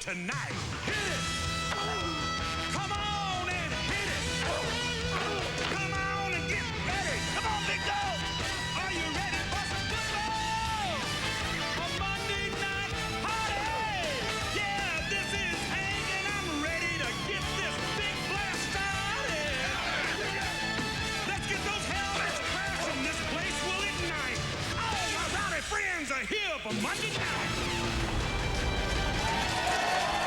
tonight. Hit it! Come on and hit it! Come on and get ready! Come on, big dog! Are you ready for some football? A Monday night party! Yeah, this is Hank, and I'm ready to get this big blast started! Let's get those helmets crashing! This place will ignite! All my rowdy friends are here for Monday night!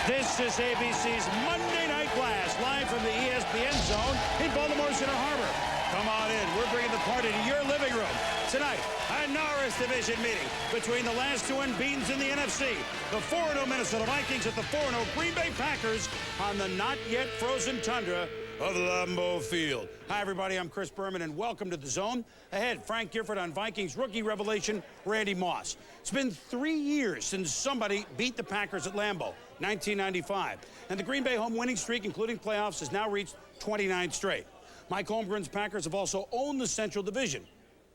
This is ABC's Monday Night Blast, live from the ESPN zone in Baltimore Center Harbor. Come on in. We're bringing the party to your living room. Tonight, a Norris Division meeting between the last two unbeatens in the NFC, the 4-0 Minnesota Vikings at the 4-0 Green Bay Packers on the not-yet-frozen tundra of Lambeau Field. Hi, everybody. I'm Chris Berman, and welcome to The Zone. Ahead, Frank Gifford on Vikings rookie revelation Randy Moss. It's been 3 years since somebody beat the Packers at Lambeau, 1995. And the Green Bay home winning streak, including playoffs, has now reached 29 straight. Mike Holmgren's Packers have also owned the Central Division,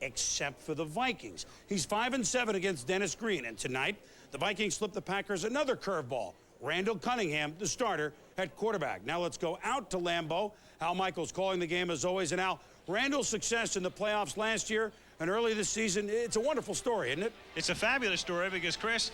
except for the Vikings. He's 5-7 against Dennis Green, and tonight, the Vikings slipped the Packers another curveball. Randall Cunningham, the starter, at quarterback. Now let's go out to Lambeau. Al Michaels calling the game as always. And Al, Randall's success in the playoffs last year and early this season, it's a wonderful story, isn't it? It's a fabulous story because, Chris,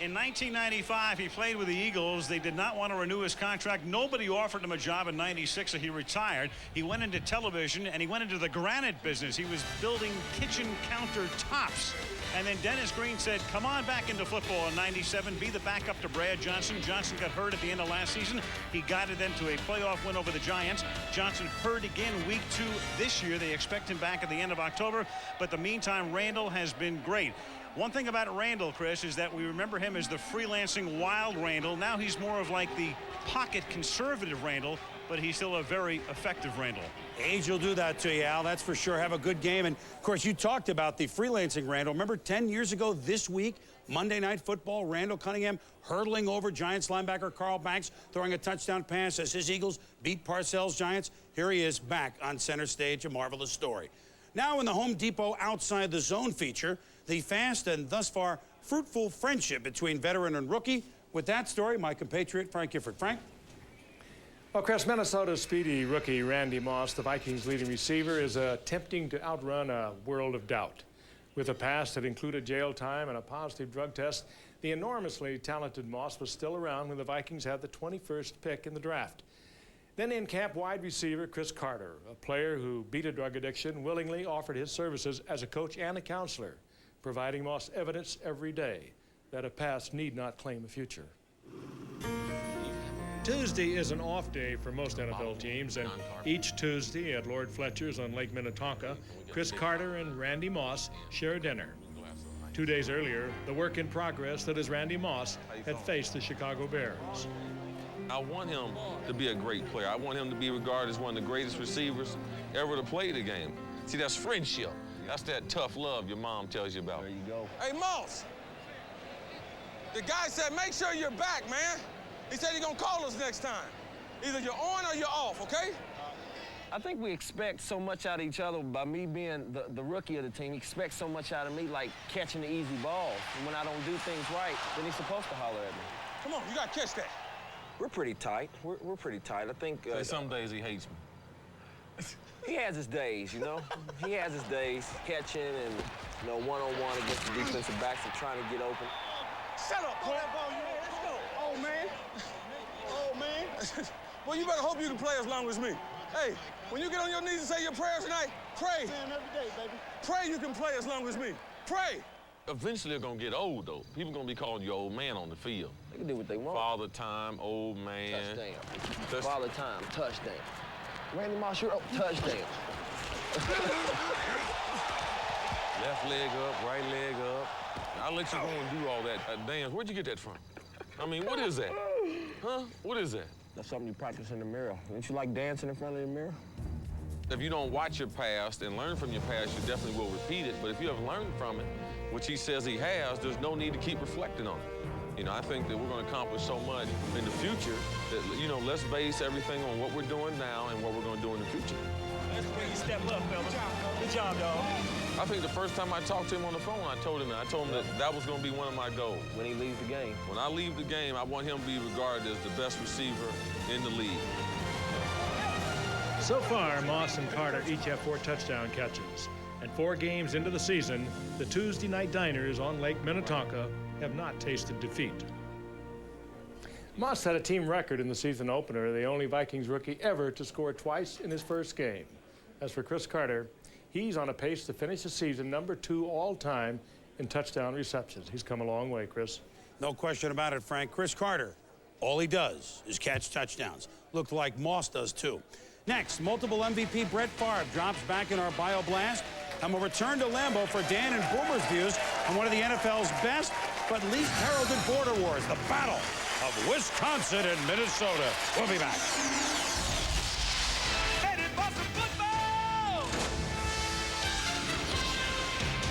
in 1995, he played with the Eagles. They did not want to renew his contract. Nobody offered him a job in 96, so he retired. He went into television, and he went into the granite business. He was building kitchen countertops. And then Dennis Green said, come on back into football in 97, be the backup to Brad Johnson. Johnson got hurt at the end of last season. He guided them to a playoff win over the Giants. Johnson hurt again week 2 this year. They expect him back at the end of October. But in the meantime, Randall has been great. One thing about Randall, Chris, is that we remember him as the freelancing wild Randall. Now he's more of like the pocket conservative Randall, but he's still a very effective Randall. Age will do that to you, Al. That's for sure. Have a good game. And, of course, you talked about the freelancing Randall. Remember 10 years ago this week, Monday Night Football, Randall Cunningham hurdling over Giants linebacker Carl Banks, throwing a touchdown pass as his Eagles beat Parcells Giants. Here he is back on center stage, a marvelous story. Now in the Home Depot Outside the Zone feature, the fast and thus far fruitful friendship between veteran and rookie. With that story, my compatriot Frank Gifford. Frank? Well, Chris, Minnesota's speedy rookie Randy Moss, the Vikings' leading receiver, is attempting to outrun a world of doubt. With a past that included jail time and a positive drug test, the enormously talented Moss was still around when the Vikings had the 21st pick in the draft. Then in-camp wide receiver Cris Carter, a player who beat a drug addiction, willingly offered his services as a coach and a counselor, providing Moss evidence every day that a past need not claim a future. Tuesday is an off day for most NFL teams, and each Tuesday at Lord Fletcher's on Lake Minnetonka, Cris Carter and Randy Moss share dinner. 2 days earlier, the work in progress that is Randy Moss had faced the Chicago Bears. I want him to be a great player. I want him to be regarded as one of the greatest receivers ever to play the game. See, that's friendship. That's that tough love your mom tells you about. There you go. Hey, Moss, the guy said, make sure you're back, man. He said he's gonna call us next time. Either you're on or you're off, okay? I think we expect so much out of each other. By me being the rookie of the team, he expects so much out of me, like catching the easy ball. And when I don't do things right, then he's supposed to holler at me. Come on, you gotta catch that. We're pretty tight. We're pretty tight. I think... some days he hates me. He has his days, you know? He has his days catching and, you know, one-on-one against the defensive backs and trying to get open. Shut up, Clint. Let's go. Oh, man. Oh, man. Well, you better hope you can play as long as me. Hey, when you get on your knees and say your prayers tonight, pray. Every day, baby. Pray you can play as long as me. Pray. Eventually they're gonna get old, though. People gonna be calling you old man on the field. They can do what they want. Father time, old man. Touchdown. Father time, touchdown. Randy Moss, you're up, touchdown. Left leg up, right leg up. I'll let you go and do all that dance. Where'd you get that from? I mean, what is that? Huh? What is that? That's something you practice in the mirror. Don't you like dancing in front of the mirror? If you don't watch your past and learn from your past, you definitely will repeat it. But if you have learned from it, which he says he has, there's no need to keep reflecting on it. You know, I think that we're going to accomplish so much in the future that, you know, let's base everything on what we're doing now and what we're going to do in the future. That's the way you step up, fella. Good job, dog. I think the first time I talked to him on the phone, I told him that was going to be one of my goals. When he leaves the game. When I leave the game, I want him to be regarded as the best receiver in the league. So far, Moss and Carter each have 4 touchdown catches. And 4 games into the season, the Tuesday night Diners on Lake Minnetonka have not tasted defeat. Moss had a team record in the season opener, the only Vikings rookie ever to score twice in his first game. As for Cris Carter, he's on a pace to finish the season #2 all-time in touchdown receptions. He's come a long way, Chris. No question about it, Frank. Cris Carter, all he does is catch touchdowns. Looked like Moss does, too. Next, multiple MVP Brett Favre drops back in our Bio Blast, and we'll return to Lambeau for Dan and Boomer's views on one of the NFL's best but least heralded border wars, the Battle of Wisconsin and Minnesota. We'll be back. Headed for some football!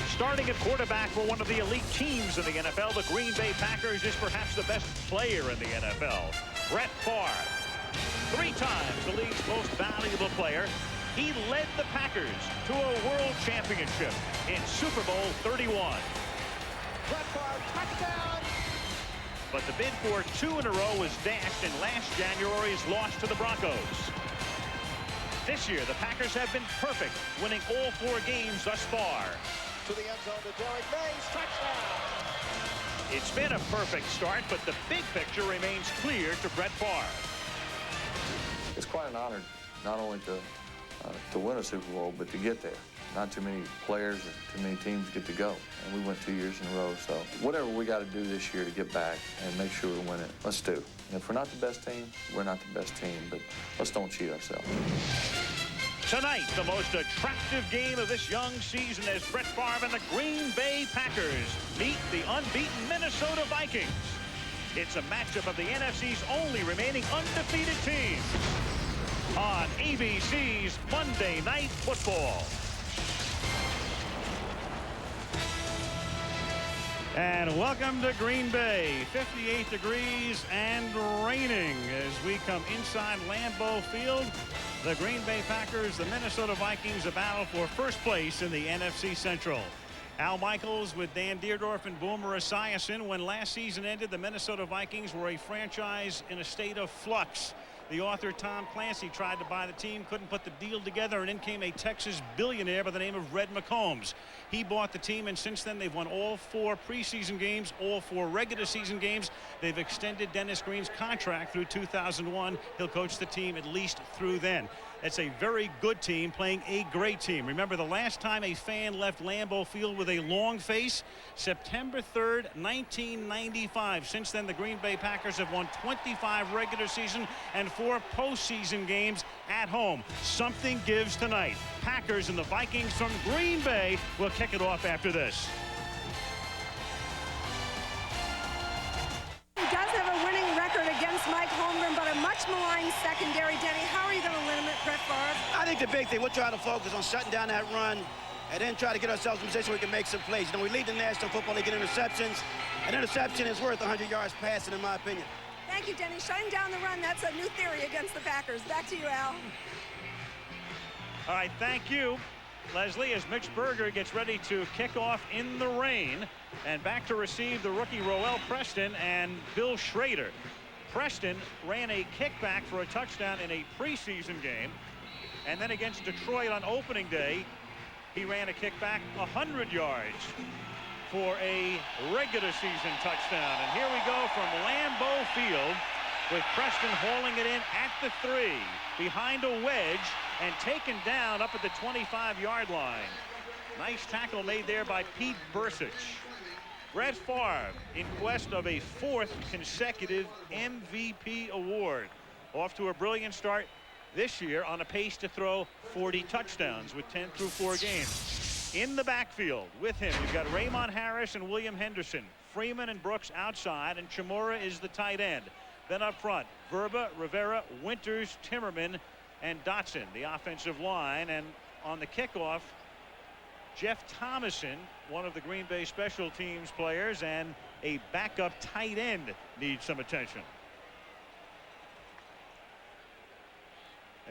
Starting at quarterback for one of the elite teams in the NFL, the Green Bay Packers is perhaps the best player in the NFL. Brett Favre, 3 times the league's most valuable player. He led the Packers to a world championship in Super Bowl 31. Brett Favre, touchdown! But the bid for 2 in a row was dashed in last January's loss to the Broncos. This year, the Packers have been perfect, winning all 4 games thus far. To the end zone to Derek Mays, touchdown! It's been a perfect start, but the big picture remains clear to Brett Favre. It's quite an honor not only to win a Super Bowl, but to get there. Not too many players or too many teams get to go. And we went 2 years in a row. So whatever we got to do this year to get back and make sure we win it, let's do. And if we're not the best team, we're not the best team. But let's don't cheat ourselves. Tonight, the most attractive game of this young season as Brett Favre and the Green Bay Packers meet the unbeaten Minnesota Vikings. It's a matchup of the NFC's only remaining undefeated team on ABC's Monday Night Football. And welcome to Green Bay. 58 degrees and raining as we come inside Lambeau Field. The Green Bay Packers, the Minnesota Vikings, a battle for first place in the NFC Central. Al Michaels with Dan Dierdorf and Boomer Esiason. When last season ended, the Minnesota Vikings were a franchise in a state of flux. The author Tom Clancy tried to buy the team, couldn't put the deal together, and in came a Texas billionaire by the name of Red McCombs. He bought the team, and since then they've won all 4 preseason games, all 4 regular season games. They've extended Dennis Green's contract through 2001. He'll coach the team at least through then. It's a very good team playing a great team. Remember, the last time a fan left Lambeau Field with a long face? September 3rd, 1995. Since then, the Green Bay Packers have won 25 regular season and 4 postseason games at home. Something gives tonight. Packers and the Vikings from Green Bay will kick it off after this. He does have a winning record against Mike Holmgren, but a much maligned secondary. Denny, how are you going to limit Brett Favre? I think the big thing, we'll try to focus on shutting down that run and then try to get ourselves in a position where we can make some plays. You know, we lead the National Football League in interceptions. An interception is worth 100 yards passing, in my opinion. Thank you, Denny. Shutting down the run, that's a new theory against the Packers. Back to you, Al. All right, thank you, Leslie, as Mitch Berger gets ready to kick off in the rain. And back to receive the rookie Roel Preston and Bill Schrader. Preston ran a kickback for a touchdown in a preseason game. And then against Detroit on opening day, he ran a kickback 100 yards for a regular season touchdown. And here we go from Lambeau Field with Preston hauling it in at the 3, behind a wedge, and taken down up at the 25-yard line. Nice tackle made there by Pete Bursich. Brett Favre in quest of a 4th consecutive MVP award. Off to a brilliant start this year on a pace to throw 40 touchdowns with 10 through 4 games. In the backfield with him, you've got Raymond Harris and William Henderson. Freeman and Brooks outside, and Chimura is the tight end. Then up front, Verba, Rivera, Winters, Timmerman, and Dotson, the offensive line. And on the kickoff, Jeff Thomason, one of the Green Bay special teams players, and a backup tight end needs some attention.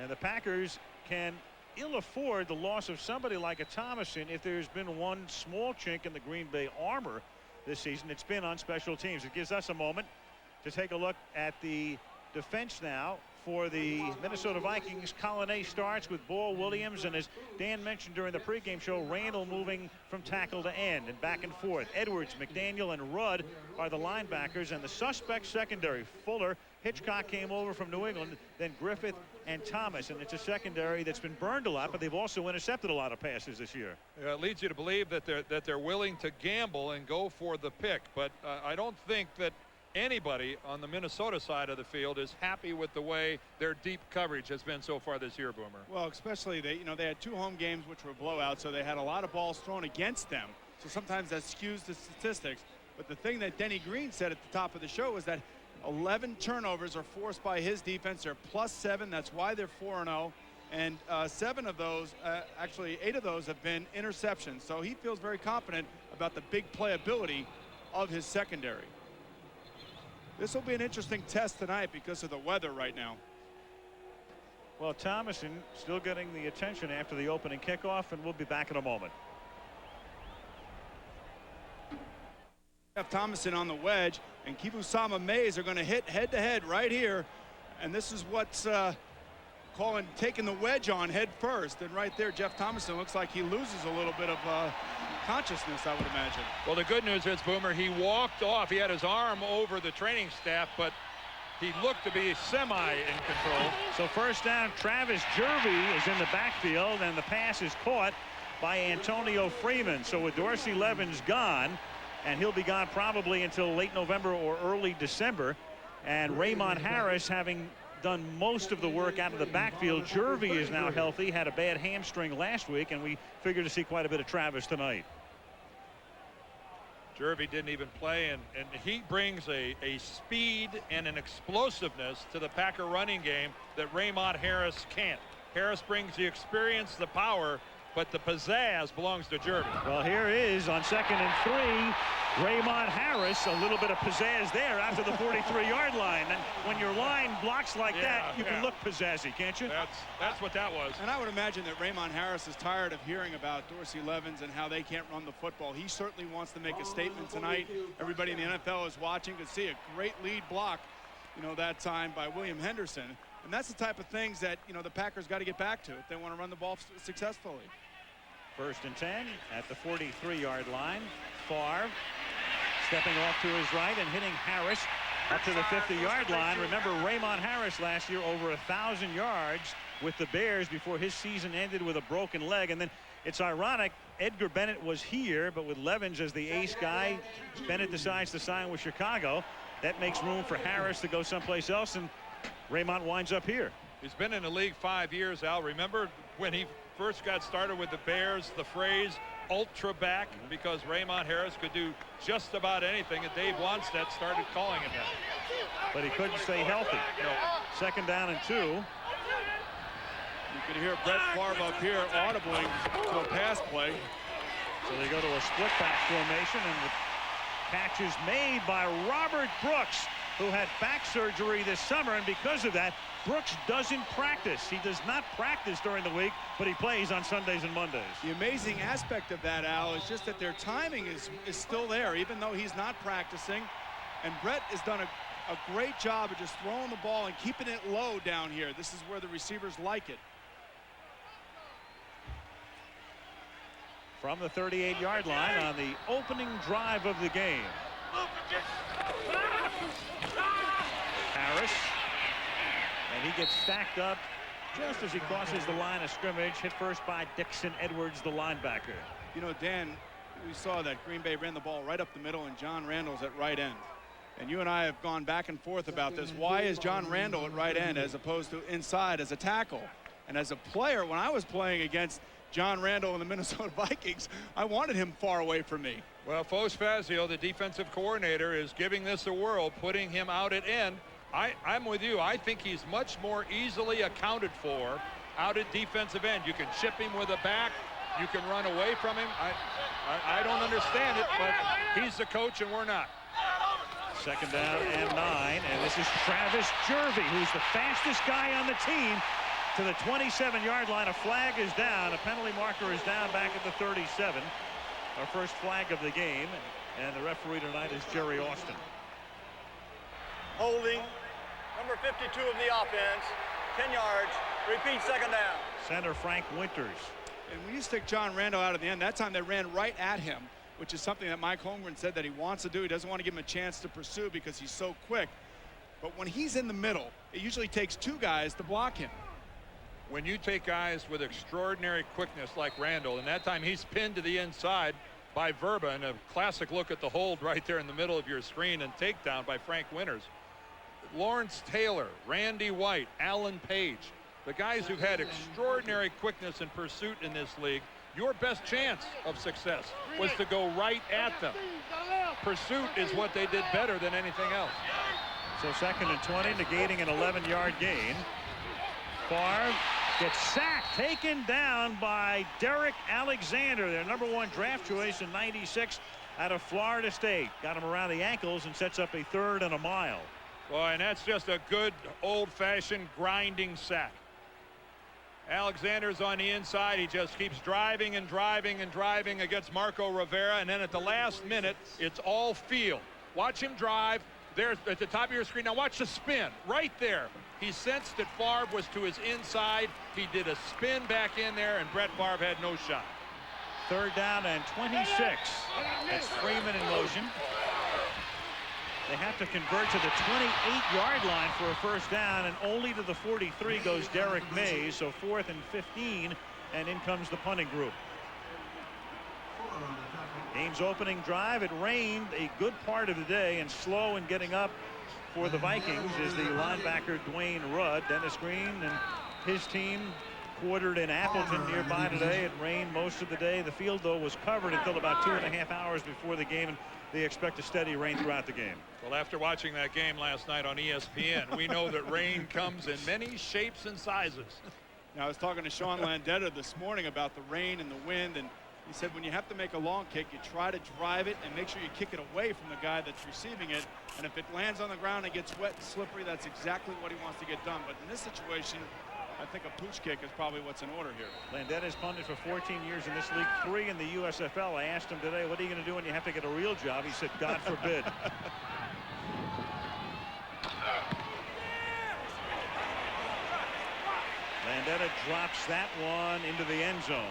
And the Packers can ill afford the loss of somebody like a Thomason. If there's been one small chink in the Green Bay armor this season, it's been on special teams. It gives us a moment to take a look at the defense now for the Minnesota Vikings. Colonnade starts with Ball, Williams, and as Dan mentioned during the pregame show, Randall moving from tackle to end and back and forth. Edwards, McDaniel, and Rudd are the linebackers, and the suspect secondary. Fuller, Hitchcock came over from New England, then Griffith and Thomas, and it's a secondary that's been burned a lot, but they've also intercepted a lot of passes this year. It leads you to believe that they're willing to gamble and go for the pick, but I don't think that anybody on the Minnesota side of the field is happy with the way their deep coverage has been so far this year, Boomer. Well, especially they had 2 home games which were blowouts, so they had a lot of balls thrown against them. So sometimes that skews the statistics. But the thing that Denny Green said at the top of the show was that 11 turnovers are forced by his defense. They're +7. That's why they're 4-0. And 7 of those, actually 8 of those have been interceptions. So he feels very confident about the big playability of his secondary. This will be an interesting test tonight because of the weather right now. Well, Thomason still getting the attention after the opening kickoff, and we'll be back in a moment. Jeff Thomason on the wedge, and Kibusama Mays are going to hit head-to-head right here. And this is what's calling taking the wedge on head first. And right there, Jeff Thomason looks like he loses a little bit of consciousness, I would imagine. Well, the good news is, Boomer, he walked off. He had his arm over the training staff, but he looked to be semi in control. So first down, Travis Jervey is in the backfield, and the pass is caught by Antonio Freeman. So with Dorsey Levens gone, and he'll be gone probably until late November or early December, and Raymond Harris having done most of the work out of the backfield. Jervey is now healthy, had a bad hamstring last week, and we figure to see quite a bit of Travis tonight. Jervey didn't even play, and he brings a speed and an explosiveness to the Packer running game that Raymond Harris can't. Harris brings the experience, the power, but the pizzazz belongs to Jervey. Well, here is on 2nd and 3, Raymond Harris. A little bit of pizzazz there after the 43-yard line. And when your line blocks like that, you can look pizzazzy, can't you? That's what that was. And I would imagine that Raymond Harris is tired of hearing about Dorsey Levens and how they can't run the football. He certainly wants to make a statement tonight. Everybody in the NFL is watching to see a great lead block, that time by William Henderson. And that's the type of things that, the Packers got to get back to if they want to run the ball successfully. 1st and 10 at the 43-yard line. Favre stepping off to his right and hitting Harris up to the 50-yard line. Remember, Raymond Harris last year over 1,000 yards with the Bears before his season ended with a broken leg. And then it's ironic, Edgar Bennett was here, but with Levens as the ace guy, Bennett decides to sign with Chicago. That makes room for Harris to go someplace else, and Raymond winds up here. He's been in the league 5 years, Al. Remember when he first got started with the Bears, the phrase ultra back, because Raymond Harris could do just about anything, and Dave Wanstead started calling him that. But he couldn't stay healthy. No. 2nd down and 2. You can hear Brett Favre up here audibling to a pass play. So they go to a split back formation, and the catch is made by Robert Brooks, who had back surgery this summer, and because of that, Brooks doesn't practice. He does not practice during the week, but he plays on Sundays and Mondays. The amazing aspect of that, Al, is just that their timing is still there, even though he's not practicing. And Brett has done a great job of just throwing the ball and keeping it low down here. This is where the receivers like it. From the 38-yard line on the opening drive of the game. Harris, and he gets stacked up just as he crosses the line of scrimmage, hit first by Dixon Edwards, the linebacker. Dan, we saw that Green Bay ran the ball right up the middle, and John Randall's at right end. And you and I have gone back and forth about this. Why is John Randall at right end as opposed to inside as a tackle? And as a player, when I was playing against John Randall and the Minnesota Vikings, I wanted him far away from me. Well, Foz Fazio, the defensive coordinator, is giving this a whirl, putting him out at end. I'm with you. I think he's much more easily accounted for out at defensive end. You can chip him with a back. You can run away from him. I don't understand it, but he's the coach and we're not. 2nd down and 9, and this is Travis Jervey, who's the fastest guy on the team. to the 27-yard line. A flag is down. A penalty marker is down back at the 37. Our first flag of the game. And the referee tonight is Jerry Austin. Holding. Number 52 of the offense. 10 yards. Repeat, second down. Center Frank Winters. And when you stick John Randall out at the end, that time they ran right at him, which is something that Mike Holmgren said that he wants to do. He doesn't want to give him a chance to pursue because he's so quick. But when he's in the middle, it usually takes two guys to block him. When you take guys with extraordinary quickness like Randall, and that time he's pinned to the inside by Verba, and a classic look at the hold right there in the middle of your screen, and takedown by Frank Winters. Lawrence Taylor, Randy White, Alan Page, the guys who've had extraordinary quickness and pursuit in this league, your best chance of success was to go right at them. Pursuit is what they did better than anything else. So second and 20, negating an 11-yard gain. Favre gets sacked, taken down by Derek Alexander, their #1 draft choice in '96 out of Florida State. Got him around the ankles and sets up a 3rd and a mile. Boy, and that's just a good old-fashioned grinding sack. Alexander's on the inside. He just keeps driving and driving and driving against Marco Rivera, and then at the last minute, it's all field. Watch him drive. There at the top of your screen. Now watch the spin right there. He sensed that Favre was to his inside. He did a spin back in there, and Brett Favre had no shot. 3rd down and 26. That's Freeman in motion. They have to convert to the 28-yard line for a first down, and only to the 43 goes Derek Mays. So 4th and 15, and in comes the punting group. Game's opening drive. It rained a good part of the day, and slow in getting up for the Vikings is the linebacker Dwayne Rudd. Dennis Green and his team quartered in Appleton nearby today. It rained most of the day. The field, though, was covered until about 2.5 hours before the game, and they expect a steady rain throughout the game. Well, after watching that game last night on ESPN, we know that rain comes in many shapes and sizes. Now, I was talking to Sean Landetta this morning about the rain and the wind, and he said when you have to make a long kick, you try to drive it and make sure you kick it away from the guy that's receiving it. And if it lands on the ground and gets wet and slippery, that's exactly what he wants to get done. But in this situation, I think a pooch kick is probably what's in order here. Landetta's punted for 14 years in this league, 3 in the USFL. I asked him today, what are you going to do when you have to get a real job? He said, God forbid. Landetta drops that one into the end zone.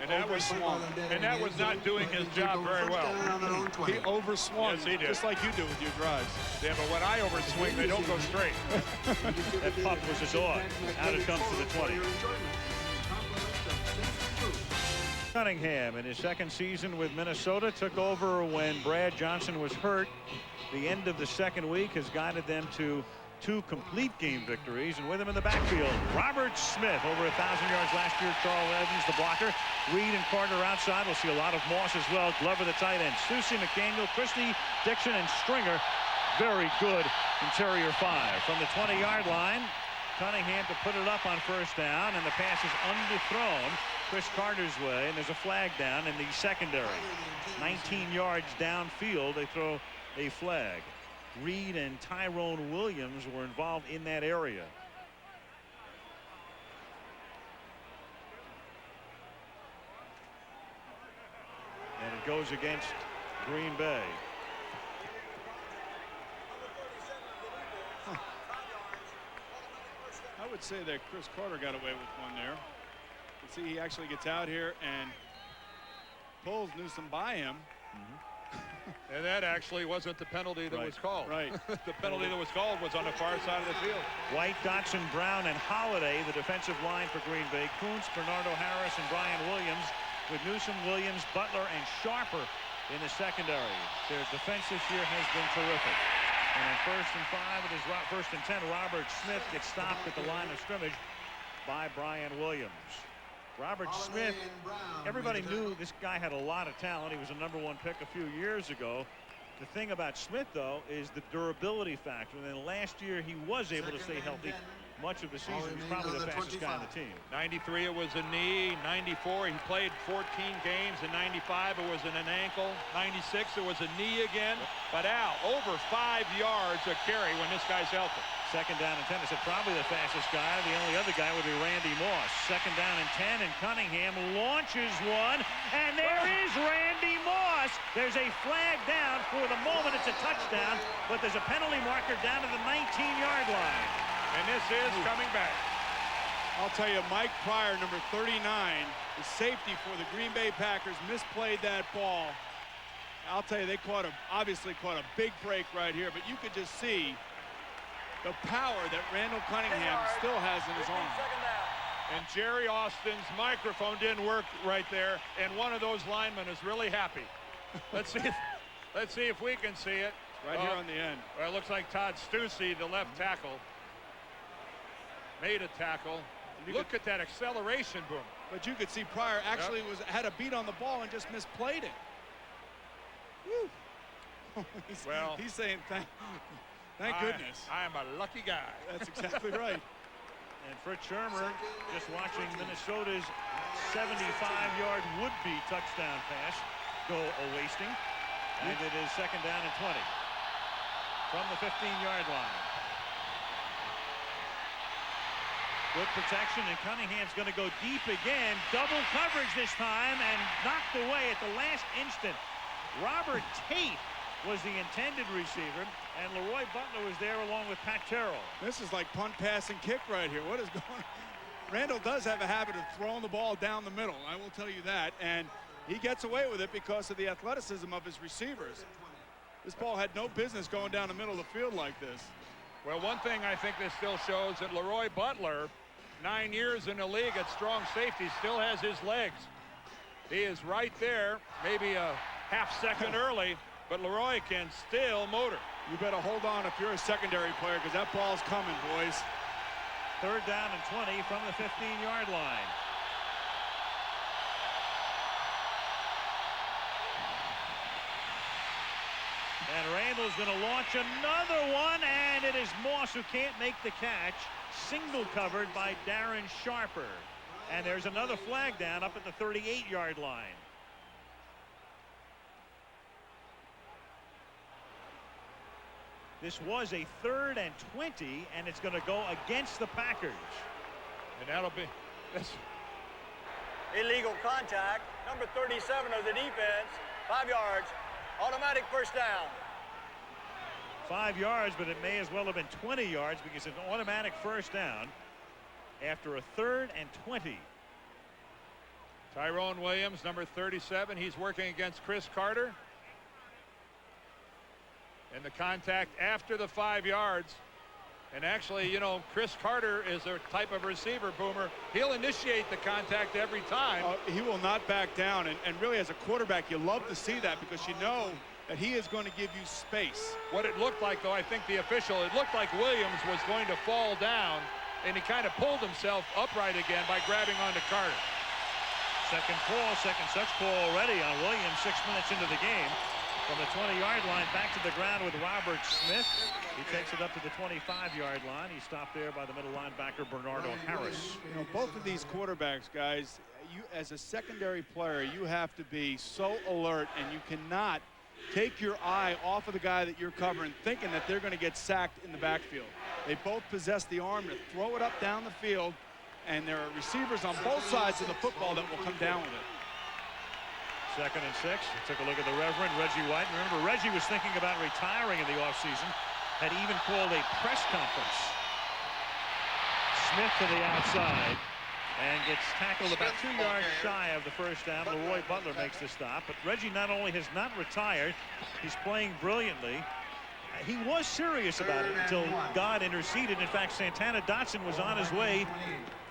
And that was not doing his job very well. He overswung, yes, he did. Just like you do with your drives. Yeah, but when I overswing, they don't go straight. That pup was a dog. Out it comes to the 20. Cunningham, in his second season with Minnesota, took over when Brad Johnson was hurt. The end of the second week has guided them to 2 complete game victories, and with him in the backfield, Robert Smith, over 1,000 yards last year. Charles Evans, the blocker. Reed and Carter outside. We'll see a lot of Moss as well. Glover, the tight end. Susie, McDaniel, Christie, Dixon, and Stringer. Very good interior 5. From the 20-yard line, Cunningham to put it up on first down, and the pass is underthrown Cris Carter's way, and there's a flag down in the secondary. 19 yards downfield, they throw a flag. Reed and Tyrone Williams were involved in that area. And it goes against Green Bay. I would say that Cris Carter got away with one there. You see, he actually gets out here and pulls Newsome by him. And that actually wasn't the penalty that was called. Right. The penalty that was called was on the far side of the field. White, Dotson, Brown, and Holiday, the defensive line for Green Bay. Kuntz, Bernardo Harris, and Brian Williams, with Newsome, Williams, Butler, and Sharper in the secondary. Their defense this year has been terrific. And on 1st and 5, it is 1st and 10. Robert Smith gets stopped at the line of scrimmage by Brian Williams. Robert Smith, everybody knew this guy had a lot of talent. He was a #1 pick a few years ago. The thing about Smith, though, is the durability factor. And then last year, he was able to stay healthy. much of the season. He's probably the fastest guy on the team. 93, it was a knee. 94, he played 14 games. In 95, it was an ankle. 96, it was a knee again. But Al, over 5 yards a carry when this guy's healthy. Second down and 10. I said probably the fastest guy. The only other guy would be Randy Moss. Second down and 10, and Cunningham launches one, and there is Randy Moss. There's a flag down. For the moment, it's a touchdown, but there's a penalty marker down to the 19-yard line. And this is coming back. I'll tell you, Mike Pryor, number 39, the safety for the Green Bay Packers, misplayed that ball. I'll tell you, they obviously caught a big break right here, but you could just see the power that Randall Cunningham still has in his arm. And Jerry Austin's microphone didn't work right there, and one of those linemen is really happy. Let's see if we can see it. Right here on the end. Well, it looks like Todd Stussy, the left tackle, made a tackle. Look at that acceleration, boom. But you could see Pryor actually had a beat on the ball and just misplayed it. Woo. He's saying thank goodness. I am a lucky guy. That's exactly right. And Fritz Shermer just watching Minnesota's 75-yard would-be touchdown pass go a-wasting. And it is second down and 20 from the 15-yard line. Good protection, and Cunningham's going to go deep again. Double coverage this time, and knocked away at the last instant. Robert Tate was the intended receiver, and Leroy Butler was there along with Pat Terrell. This is like punt, pass, and kick right here. What is going on? Randall does have a habit of throwing the ball down the middle. I will tell you that. And he gets away with it because of the athleticism of his receivers. This ball had no business going down the middle of the field like this. Well, one thing I think this still shows that Leroy Butler, 9 years in the league at strong safety, still has his legs. He is right there, maybe a half second early, but Leroy can still motor. You better hold on if you're a secondary player, because that ball's coming, boys. Third down and 20 from the 15-yard line. And Randall's going to launch another one, and it is Moss who can't make the catch. Single covered by Darren Sharper. And there's another flag down up at the 38-yard line. This was a 3rd and 20, and it's going to go against the Packers. And that'll be illegal contact. Number 37 of the defense. 5 yards. Automatic first down. 5 yards, but it may as well have been 20 yards because it's an automatic first down after a 3rd and 20. Tyrone Williams, number 37, he's working against Cris Carter. And the contact after the 5 yards. And actually, you know, Cris Carter is a type of receiver, Boomer. He'll initiate the contact every time. He will not back down. And really, as a quarterback, you love to see that because you know that he is going to give you space. What it looked like, though, I think the official, it looked like Williams was going to fall down, and he kind of pulled himself upright again by grabbing onto Carter. Second such call already on Williams 6 minutes into the game. From the 20-yard line back to the ground with Robert Smith. He takes it up to the 25-yard line. He's stopped there by the middle linebacker Bernardo Harris. You know, both of these quarterbacks, guys, you as a secondary player, you have to be so alert, and you cannot take your eye off of the guy that you're covering thinking that they're going to get sacked in the backfield. They both possess the arm to throw it up down the field, and there are receivers on both sides of the football that will come down with it. 2nd and 6. Took a look at the Reverend Reggie White. Remember, Reggie was thinking about retiring in the offseason. Had even called a press conference. Smith to the outside and gets tackled about 2 yards shy of the first down. Leroy Butler makes the stop. But Reggie not only has not retired, he's playing brilliantly. He was serious about it until God interceded. In fact, Santana Dotson was on his way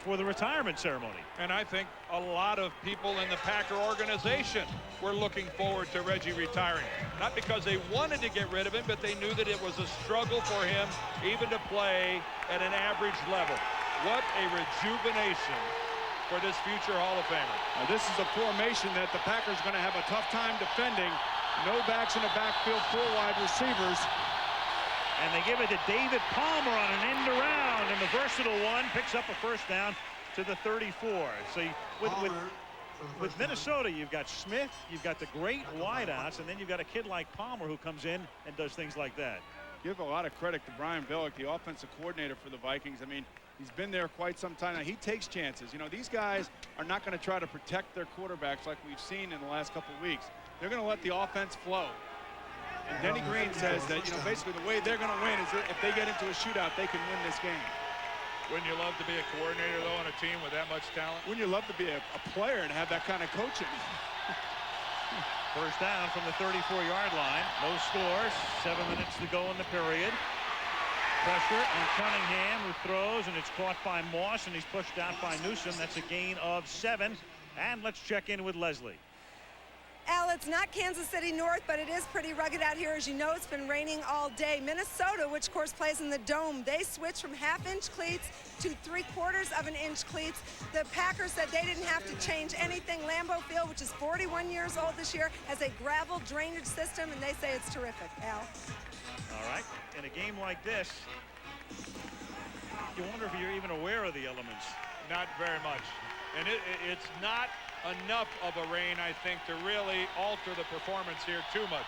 for the retirement ceremony. And I think a lot of people in the Packer organization were looking forward to Reggie retiring. Not because they wanted to get rid of him, but they knew that it was a struggle for him even to play at an average level. What a rejuvenation for this future Hall of Famer. Now, this is a formation that the Packers are going to have a tough time defending. No backs in the backfield, 4 wide receivers. And they give it to David Palmer on an end around, and the versatile one picks up a first down to the 34. So with Minnesota, you've got Smith, you've got the great wideouts, and then you've got a kid like Palmer who comes in and does things like that. Give a lot of credit to Brian Billick, the offensive coordinator for the Vikings. I mean, he's been there quite some time now. He takes chances. You know, these guys are not going to try to protect their quarterbacks like we've seen in the last couple of weeks. They're going to let the offense flow. And Denny Green says that, you know, basically the way they're going to win is if they get into a shootout, they can win this game. Wouldn't you love to be a coordinator, though, on a team with that much talent? Wouldn't you love to be a player and have that kind of coaching? First down from the 34-yard line. No score. 7 minutes to go in the period. Pressure on Cunningham, who throws, and it's caught by Moss, and he's pushed out by Newsom. That's a gain of 7. And let's check in with Leslie. Al, it's not Kansas City North, but it is pretty rugged out here. As you know, it's been raining all day. Minnesota, which of course plays in the Dome, they switched from half-inch cleats to 3/4 of an inch cleats. The Packers said they didn't have to change anything. Lambeau Field, which is 41 years old this year, has a gravel drainage system, and they say it's terrific. Al. All right. In a game like this, you wonder if you're even aware of the elements. Not very much. And it's not enough of a rain, I think, to really alter the performance here too much.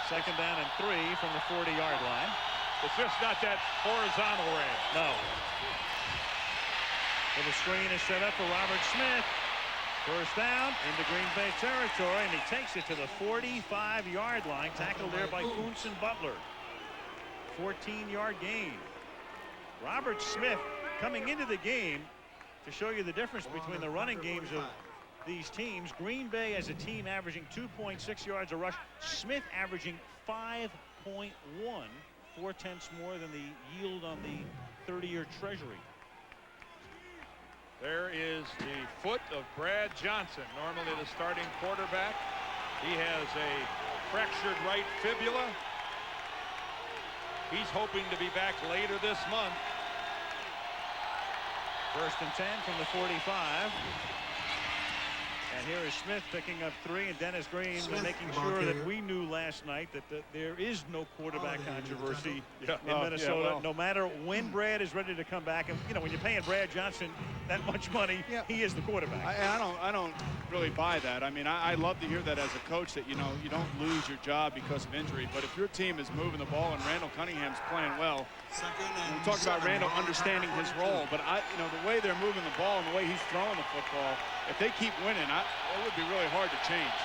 Second down and 3 from the 40-yard line. It's just not that horizontal rain. No. So the screen is set up for Robert Smith. First down into Green Bay territory, and he takes it to the 45-yard line. Tackled there by Kuntz and Butler. 14-yard gain. Robert Smith coming into the game to show you the difference between the running games of these teams. Green Bay as a team averaging 2.6 yards a rush. Smith averaging 5.1, 4/10 more than the yield on the 30-year Treasury. There is the foot of Brad Johnson, normally the starting quarterback. He has a fractured right fibula. He's hoping to be back later this month. First and 10 from the 45. And here is Smith picking up 3, and Dennis Green making sure that we knew last night that there is no quarterback controversy in Minnesota. No matter when Brad is ready to come back, and you know, when you're paying Brad Johnson that much money, he is the quarterback. I don't really buy that. I mean, I love to hear that as a coach, that, you know, you don't lose your job because of injury. But if your team is moving the ball and Randall Cunningham's playing well, we talk about Randall understanding his role, but you know, the way they're moving the ball and the way he's throwing the football, if they keep winning, it would be really hard to change.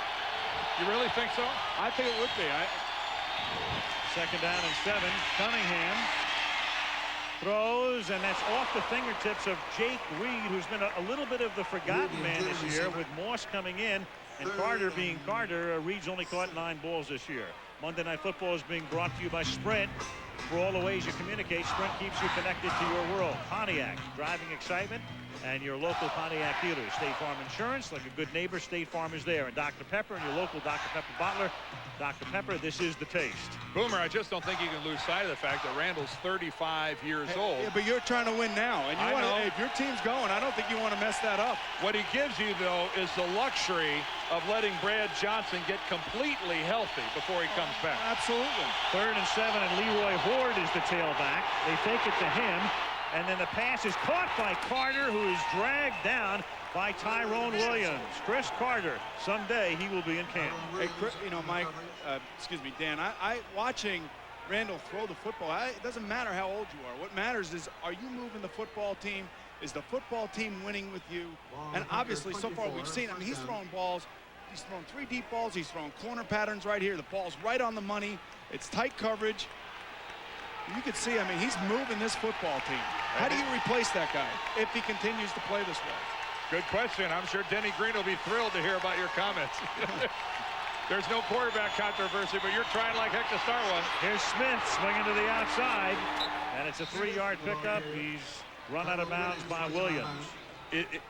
You really think so? I think it would be. Second down and 7. Cunningham throws, and that's off the fingertips of Jake Reed, who's been a little bit of the forgotten man this year, with Moss coming in and Carter being Carter. Reed's only caught 9 balls this year. Monday Night Football is being brought to you by Sprint. For all the ways you communicate, Sprint keeps you connected to your world. Pontiac, driving excitement, and your local Pontiac dealers. State Farm Insurance, like a good neighbor, State Farm is there. And Dr. Pepper and your local Dr. Pepper bottler. Dr. Pepper, this is the taste. Boomer, I just don't think you can lose sight of the fact that Randall's 35 years old. Yeah, but you're trying to win now, and you want to. If your team's going, I don't think you want to mess that up. What he gives you, though, is the luxury of letting Brad Johnson get completely healthy before he comes back. Absolutely. 3rd and 7, and Leroy Horde is the tailback. They fake it to him, and then the pass is caught by Carter, who is dragged down by Tyrone Williams. Cris Carter, someday he will be in camp. Hey, you know, Mike, excuse me, Dan, I watching Randall throw the football, it doesn't matter how old you are. What matters is, are you moving the football team? Is the football team winning with you? And obviously, so far we've seen, I mean, he's throwing balls. He's thrown 3 deep balls. He's thrown corner patterns right here. The ball's right on the money. It's tight coverage. You can see, I mean, he's moving this football team. How do you replace that guy if he continues to play this way? Good question. I'm sure Denny Green will be thrilled to hear about your comments. There's no quarterback controversy, but you're trying like heck to start one. Here's Smith swinging to the outside, and it's a 3-yard pickup. He's run out of bounds by Williams.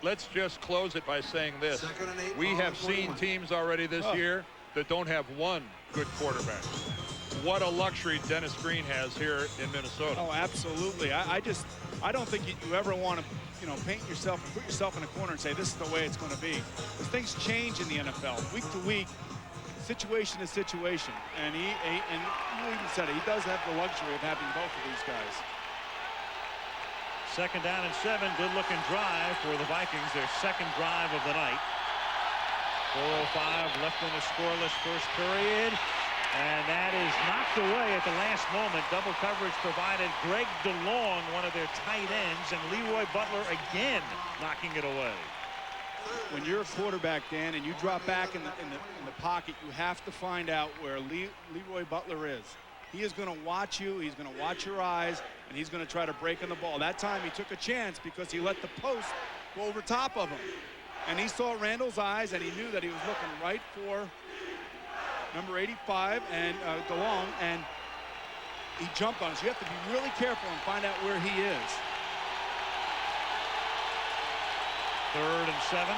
Let's just close it by saying this. We have seen teams already this year that don't have one good quarterback. What a luxury Dennis Green has here in Minnesota. Oh, absolutely. I don't think you ever want to, you know, paint yourself and put yourself in a corner and say this is the way it's going to be. Because things change in the NFL week to week. situation to situation. And you even said it, he does have the luxury of having both of these guys. 2nd down and 7. Good-looking drive for the Vikings. Their 2nd drive of the night. 4:05 left in the scoreless first period. And that is knocked away at the last moment. Double coverage provided. Greg DeLong, one of their tight ends, and Leroy Butler again knocking it away. When you're a quarterback, Dan, and you drop back in the pocket, you have to find out where Leroy Butler is. He is going to watch you. He's going to watch your eyes, and he's going to try to break on the ball. That time he took a chance because he let the post go over top of him. And he saw Randall's eyes, and he knew that he was looking right for number 85 and DeLong, and he jumped on it. So you have to be really careful and find out where he is. 3rd and 7.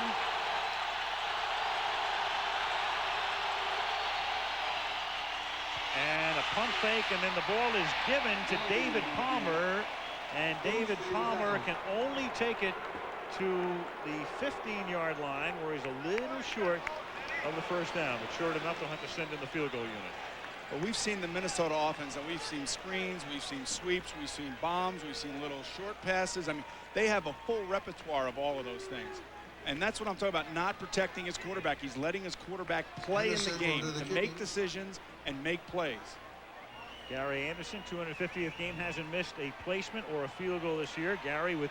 And a pump fake, and then the ball is given to David Palmer, and David Palmer can only take it to the 15-yard line, where he's a little short of the first down, but short enough to have to send in the field goal unit. Well, we've seen the Minnesota offense, and we've seen screens, we've seen sweeps, we've seen bombs, we've seen little short passes. I mean, they have a full repertoire of all of those things. And that's what I'm talking about, not protecting his quarterback. He's letting his quarterback play in the game to make decisions and make plays. Gary Anderson, 250th game, hasn't missed a placement or a field goal this year. Gary with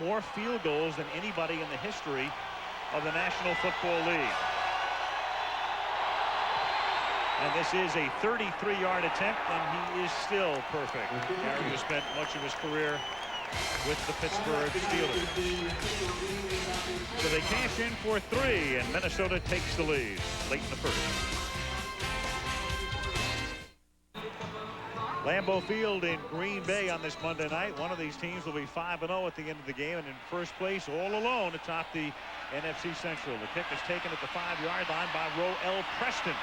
more field goals than anybody in the history of the National Football League. And this is a 33-yard attempt, and he is still perfect. Gary has spent much of his career with the Pittsburgh Steelers. So they cash in for 3, and Minnesota takes the lead late in the first. Lambeau Field in Green Bay on this Monday night. One of these teams will be 5-0 at the end of the game, and in first place all alone atop the NFC Central. The kick is taken at the 5-yard line by Roel Preston.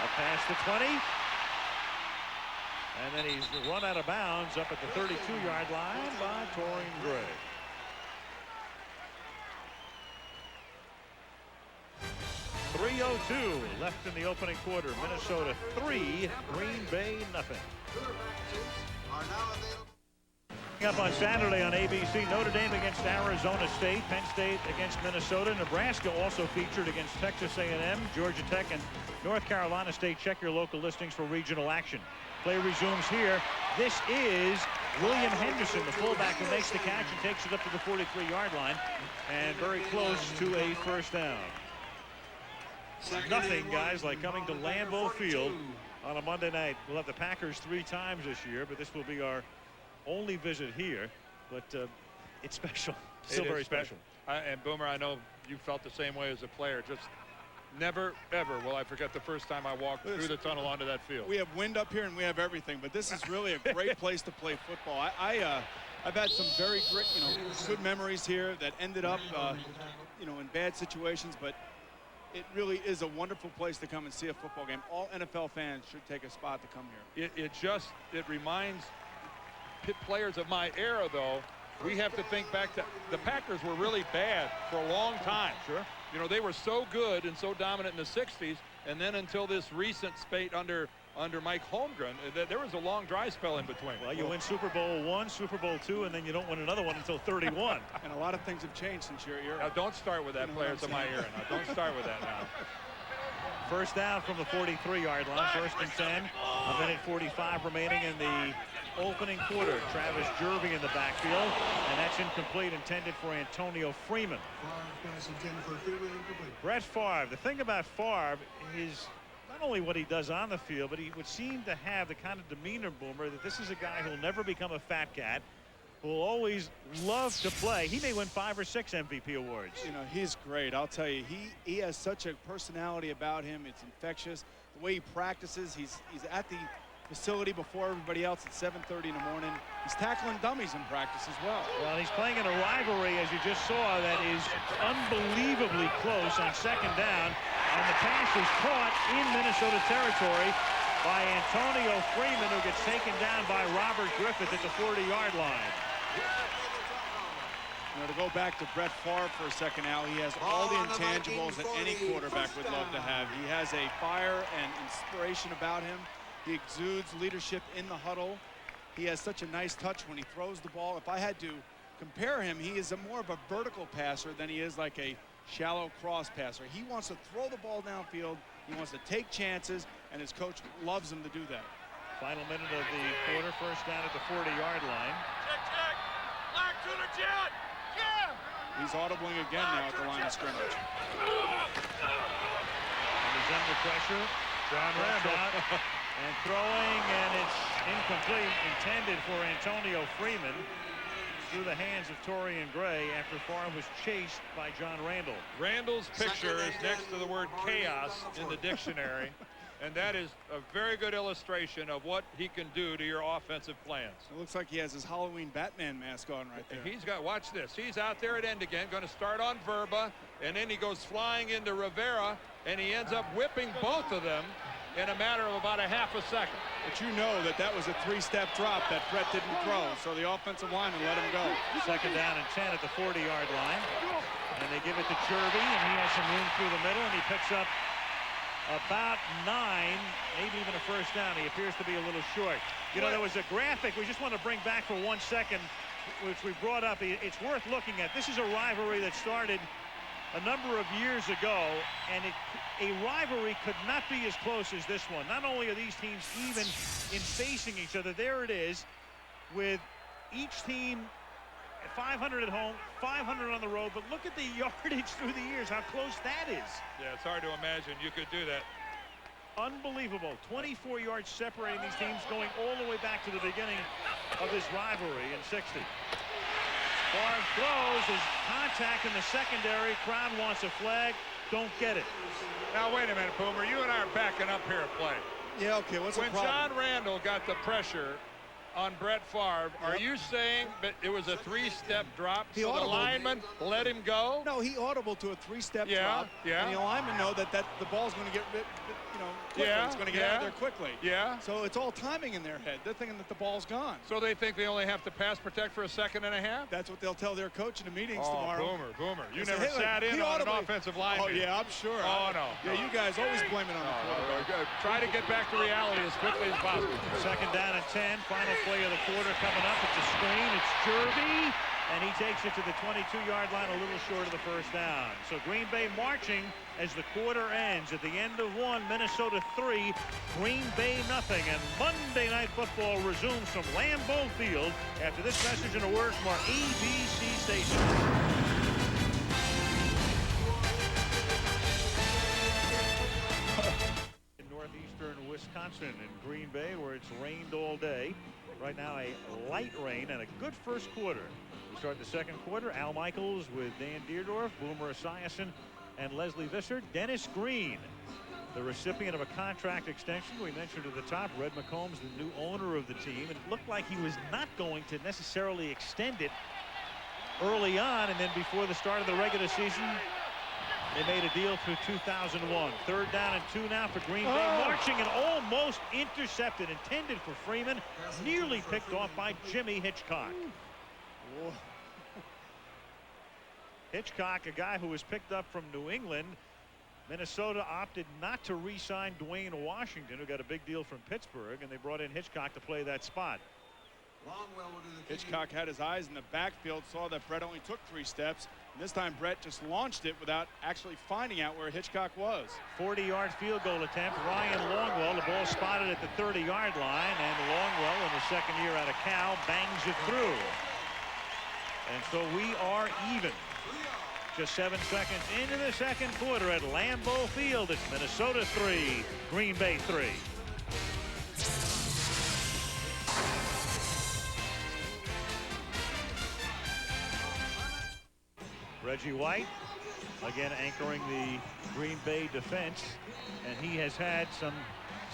A pass to 20. And then he's run out of bounds up at the 32-yard line by Torian Gray. .302 left in the opening quarter. Minnesota 3, Green Bay nothing. Up on Saturday on ABC, Notre Dame against Arizona State, Penn State against Minnesota, Nebraska also featured against Texas A&M, Georgia Tech, and North Carolina State. Check your local listings for regional action. Play resumes here. This is William Henderson, the fullback, who makes the catch and takes it up to the 43-yard line, and very close to a first down. Nothing, guys, like coming to Lambeau Field on a Monday night. We'll have the Packers 3 times this year, but this will be our only visit here. But it's special. Still very special. And Boomer, I know you felt the same way as a player. Just never, ever will I forget the first time I walked through the tunnel onto that field. We have wind up here and we have everything, but this is really a great place to play football. I've had some very great, good memories here that ended up, in bad situations, but it really is a wonderful place to come and see a football game. All NFL fans should take a spot to come here. It reminds players of my era, though. We have to think back to the Packers were really bad for a long time. Sure. They were so good and so dominant in the 60s, and then until this recent spate under Mike Holmgren, there was a long dry spell in between. Well, you win Super Bowl I, Super Bowl II, and then you don't win another one until 31. And a lot of things have changed since your era. Now, don't start with that, players of my era. Now, don't start with that now. First down from the 43-yard line, 1st and 10. A minute 45 remaining in the opening quarter. Travis Jervey in the backfield, and that's incomplete, intended for Antonio Freeman. Brett Favre. The thing about Favre is not only what he does on the field, but he would seem to have the kind of demeanor, Boomer, that this is a guy who'll never become a fat cat, who will always love to play. He may win 5 or 6 MVP awards. He's great. I'll tell you, he has such a personality about him. It's infectious. The way he practices, he's at the facility before everybody else at 7:30 in the morning. He's tackling dummies in practice as well. Well, he's playing in a rivalry, as you just saw, that is unbelievably close on 2nd down. And the pass is caught in Minnesota territory by Antonio Freeman, who gets taken down by Robert Griffith at the 40-yard line. You know, to go back to Brett Favre for a second now, he has all the intangibles that any quarterback would love to have. He has a fire and inspiration about him. He exudes leadership in the huddle. He has such a nice touch when he throws the ball. If I had to compare him, he is more of a vertical passer than he is like a shallow cross passer. He wants to throw the ball downfield. He wants to take chances, and his coach loves him to do that. Final minute of the quarter, first down at the 40-yard line. Check. Black to the jet. Yeah. He's audibling again now at the line of scrimmage. And he's under pressure. John Randall and throwing, and it's incomplete, intended for Antonio Freeman through the hands of Torian Gray after Favre was chased by John Randall. Randall's picture is next to the word chaos in the dictionary. And that is a very good illustration of what he can do to your offensive plans. It looks like he has his Halloween Batman mask on right there. He's got, watch this. He's out there at end again, going to start on Verba, and then he goes flying into Rivera, and he ends up whipping both of them in a matter of about a half a second. But you know that was a three-step drop that Brett didn't throw, so the offensive lineman let him go. Second down and 10 at the 40-yard line. And they give it to Jerby, and he has some room through the middle, and he picks up about 9, maybe even a first down. He appears to be a little short. You know, there was a graphic we just want to bring back for 1 second, which we brought up. It's worth looking at. This is a rivalry that started a number of years ago, and a rivalry could not be as close as this one. Not only are these teams even in facing each other, there it is, with each team 500 at home, 500 on the road, but look at the yardage through the years, how close that is. Yeah, it's hard to imagine you could do that. Unbelievable. 24 yards separating these teams, going all the way back to the beginning of this rivalry in 60. Favre throws, his contact in the secondary. Crowd wants a flag, don't get it. Now wait a minute, Boomer, you and I are backing up here a play. Yeah, okay, what's the problem? When John Randall got the pressure on Brett Favre, are you saying that it was a three-step drop, so the lineman let him go? No, he audible to a three-step drop. Yeah. And the linemen know that the ball's going to get, quickly. It's going to get out of there quickly. Yeah. So it's all timing in their head. They're thinking that the ball's gone. So they think they only have to pass protect for a second and a half? That's what they'll tell their coach in the meetings tomorrow. Boomer. You never sat in on an offensive line. Oh, yeah, I'm sure. Oh, no. Yeah, you guys always blame it on the quarterback. Try to get back to reality as quickly as possible. Second down and 10, final play of the quarter coming up. It's a screen, it's Jerby, and he takes it to the 22-yard line, a little short of the first down. So Green Bay marching as the quarter ends. At the end of 1, Minnesota 3, Green Bay nothing. And Monday Night Football resumes from Lambeau Field after this message and a word from our ABC station. Northeastern Wisconsin in Green Bay, where it's rained all day. Right now a light rain and a good first quarter. We start the second quarter. Al Michaels with Dan Deerdorf, Boomer Esiason, and Leslie Visser. Dennis Green, the recipient of a contract extension. We mentioned at the top, Red McCombs, the new owner of the team. It looked like he was not going to necessarily extend it early on, and then before the start of the regular season, they made a deal through 2001. Third down and 2 now for Green Bay. Marching and almost intercepted. Intended for Freeman. Nearly picked off by Jimmy Hitchcock. Hitchcock, a guy who was picked up from New England. Minnesota opted not to re-sign Dwayne Washington, who got a big deal from Pittsburgh, and they brought in Hitchcock to play that spot. Hitchcock had his eyes in the backfield, saw that Brett only took 3 steps. And this time Brett just launched it without actually finding out where Hitchcock was. 40-yard field goal attempt. Ryan Longwell, the ball spotted at the 30-yard line, and Longwell, in his second year out of Cal, bangs it through. And so we are even. Just 7 seconds into the second quarter at Lambeau Field. It's Minnesota 3, Green Bay 3. Reggie White, again anchoring the Green Bay defense, and he has had some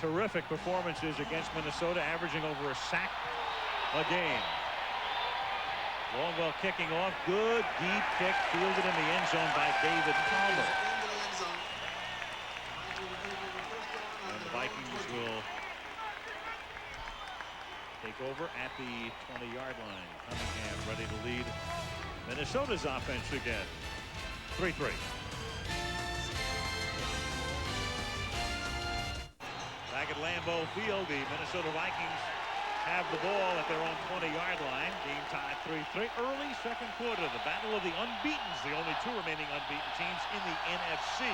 terrific performances against Minnesota, averaging over a sack a game. Longwell kicking off, good deep kick, fielded in the end zone by David Palmer. And the Vikings will take over at the 20-yard line. Cunningham ready to lead Minnesota's offense again. 3-3. Back at Lambeau Field, the Minnesota Vikings have the ball at their own 20-yard line. Game tied 3-3. Early second quarter, the battle of the unbeatens, the only two remaining unbeaten teams in the NFC.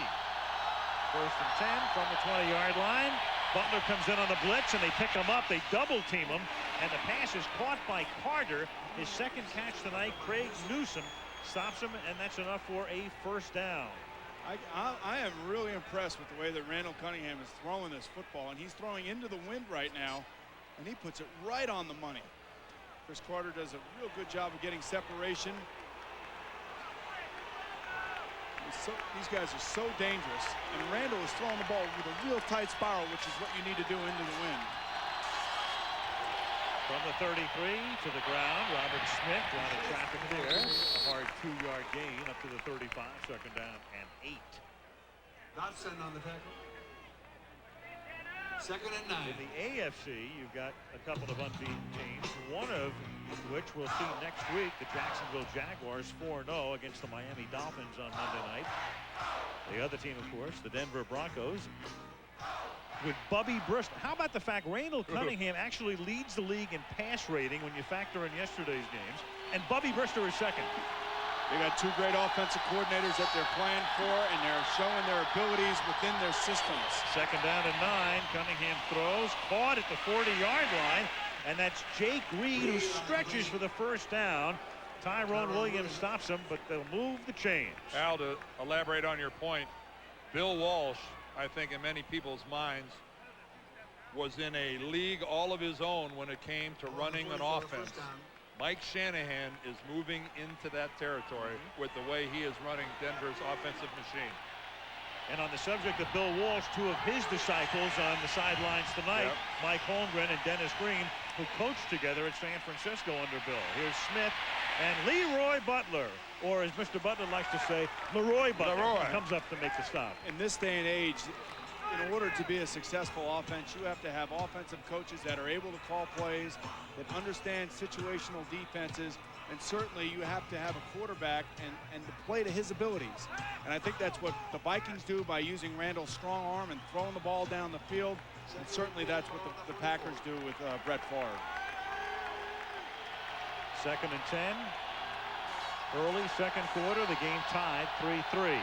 1st and 10 from the 20-yard line. Butler comes in on the blitz, and they pick him up. They double-team him, and the pass is caught by Carter. His second catch tonight, Craig Newsome stops him, and that's enough for a first down. I am really impressed with the way that Randall Cunningham is throwing this football, and he's throwing into the wind right now, and he puts it right on the money. Cris Carter does a real good job of getting separation. These guys are so dangerous, and Randall is throwing the ball with a real tight spiral, which is what you need to do into the wind. From the 33 to the ground, Robert Smith out of traffic there. A hard 2-yard gain up to the 35, 2nd down and 8. Dodson on the tackle. 2nd and 9. In the AFC, you've got a couple of unbeaten teams, one of which we'll see next week, the Jacksonville Jaguars 4-0 against the Miami Dolphins on Monday night. The other team, of course, the Denver Broncos, with Bubby Brister. How about the fact Randall Cunningham actually leads the league in pass rating when you factor in yesterday's games, and Bubby Brister is second. They got two great offensive coordinators that they're playing for, and they're showing their abilities within their systems. 2nd down and 9. Cunningham throws, caught at the 40-yard line, and that's Jake Reed who stretches for the first down. Tyrone Williams stops him, but they'll move the chains. Al, to elaborate on your point, Bill Walsh, I think in many people's minds, was in a league all of his own when it came to running an offense. Mike Shanahan is moving into that territory with the way he is running Denver's offensive machine. And on the subject of Bill Walsh, two of his disciples on the sidelines tonight, Mike Holmgren and Dennis Green, who coached together at San Francisco under Bill. Here's Smith and Leroy Butler, or as Mr. Butler likes to say, Leroy Butler, comes up to make the stop. In this day and age, in order to be a successful offense, you have to have offensive coaches that are able to call plays, that understand situational defenses, and certainly you have to have a quarterback and to play to his abilities. And I think that's what the Vikings do by using Randall's strong arm and throwing the ball down the field. And certainly that's what the Packers do with Brett Favre. 2nd and 10. Early second quarter, the game tied 3-3.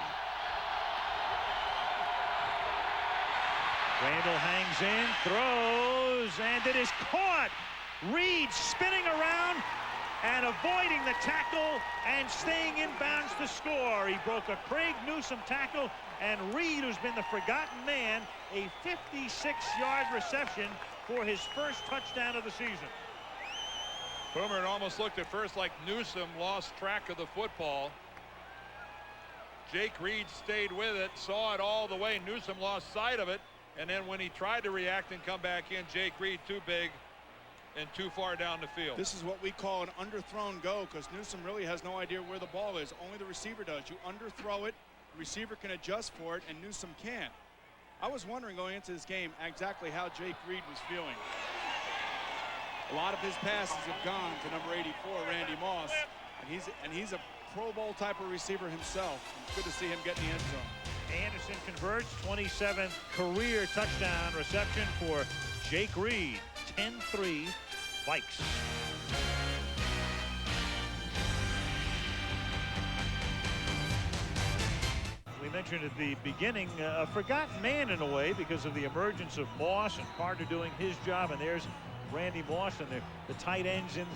Randall hangs in, throws, and it is caught. Reed spinning around and avoiding the tackle and staying in bounds to score. He broke a Craig Newsome tackle, and Reed, who's been the forgotten man, a 56-yard reception for his first touchdown of the season. Boomer, it almost looked at first like Newsome lost track of the football. Jake Reed stayed with it, saw it all the way. Newsome lost sight of it, and then when he tried to react and come back in, Jake Reed too big and too far down the field. This is what we call an underthrown go, because Newsome really has no idea where the ball is. Only the receiver does. You underthrow it, the receiver can adjust for it, and Newsome can't. I was wondering going into this game exactly how Jake Reed was feeling. A lot of his passes have gone to number 84, Randy Moss, and he's a Pro Bowl type of receiver himself. It's good to see him get in the end zone. Anderson converts, 27th career touchdown reception for Jake Reed. 10-3 Vikes. We mentioned at the beginning a forgotten man in a way because of the emergence of Moss and Carter doing his job, and there's Randy Moss and the tight ends in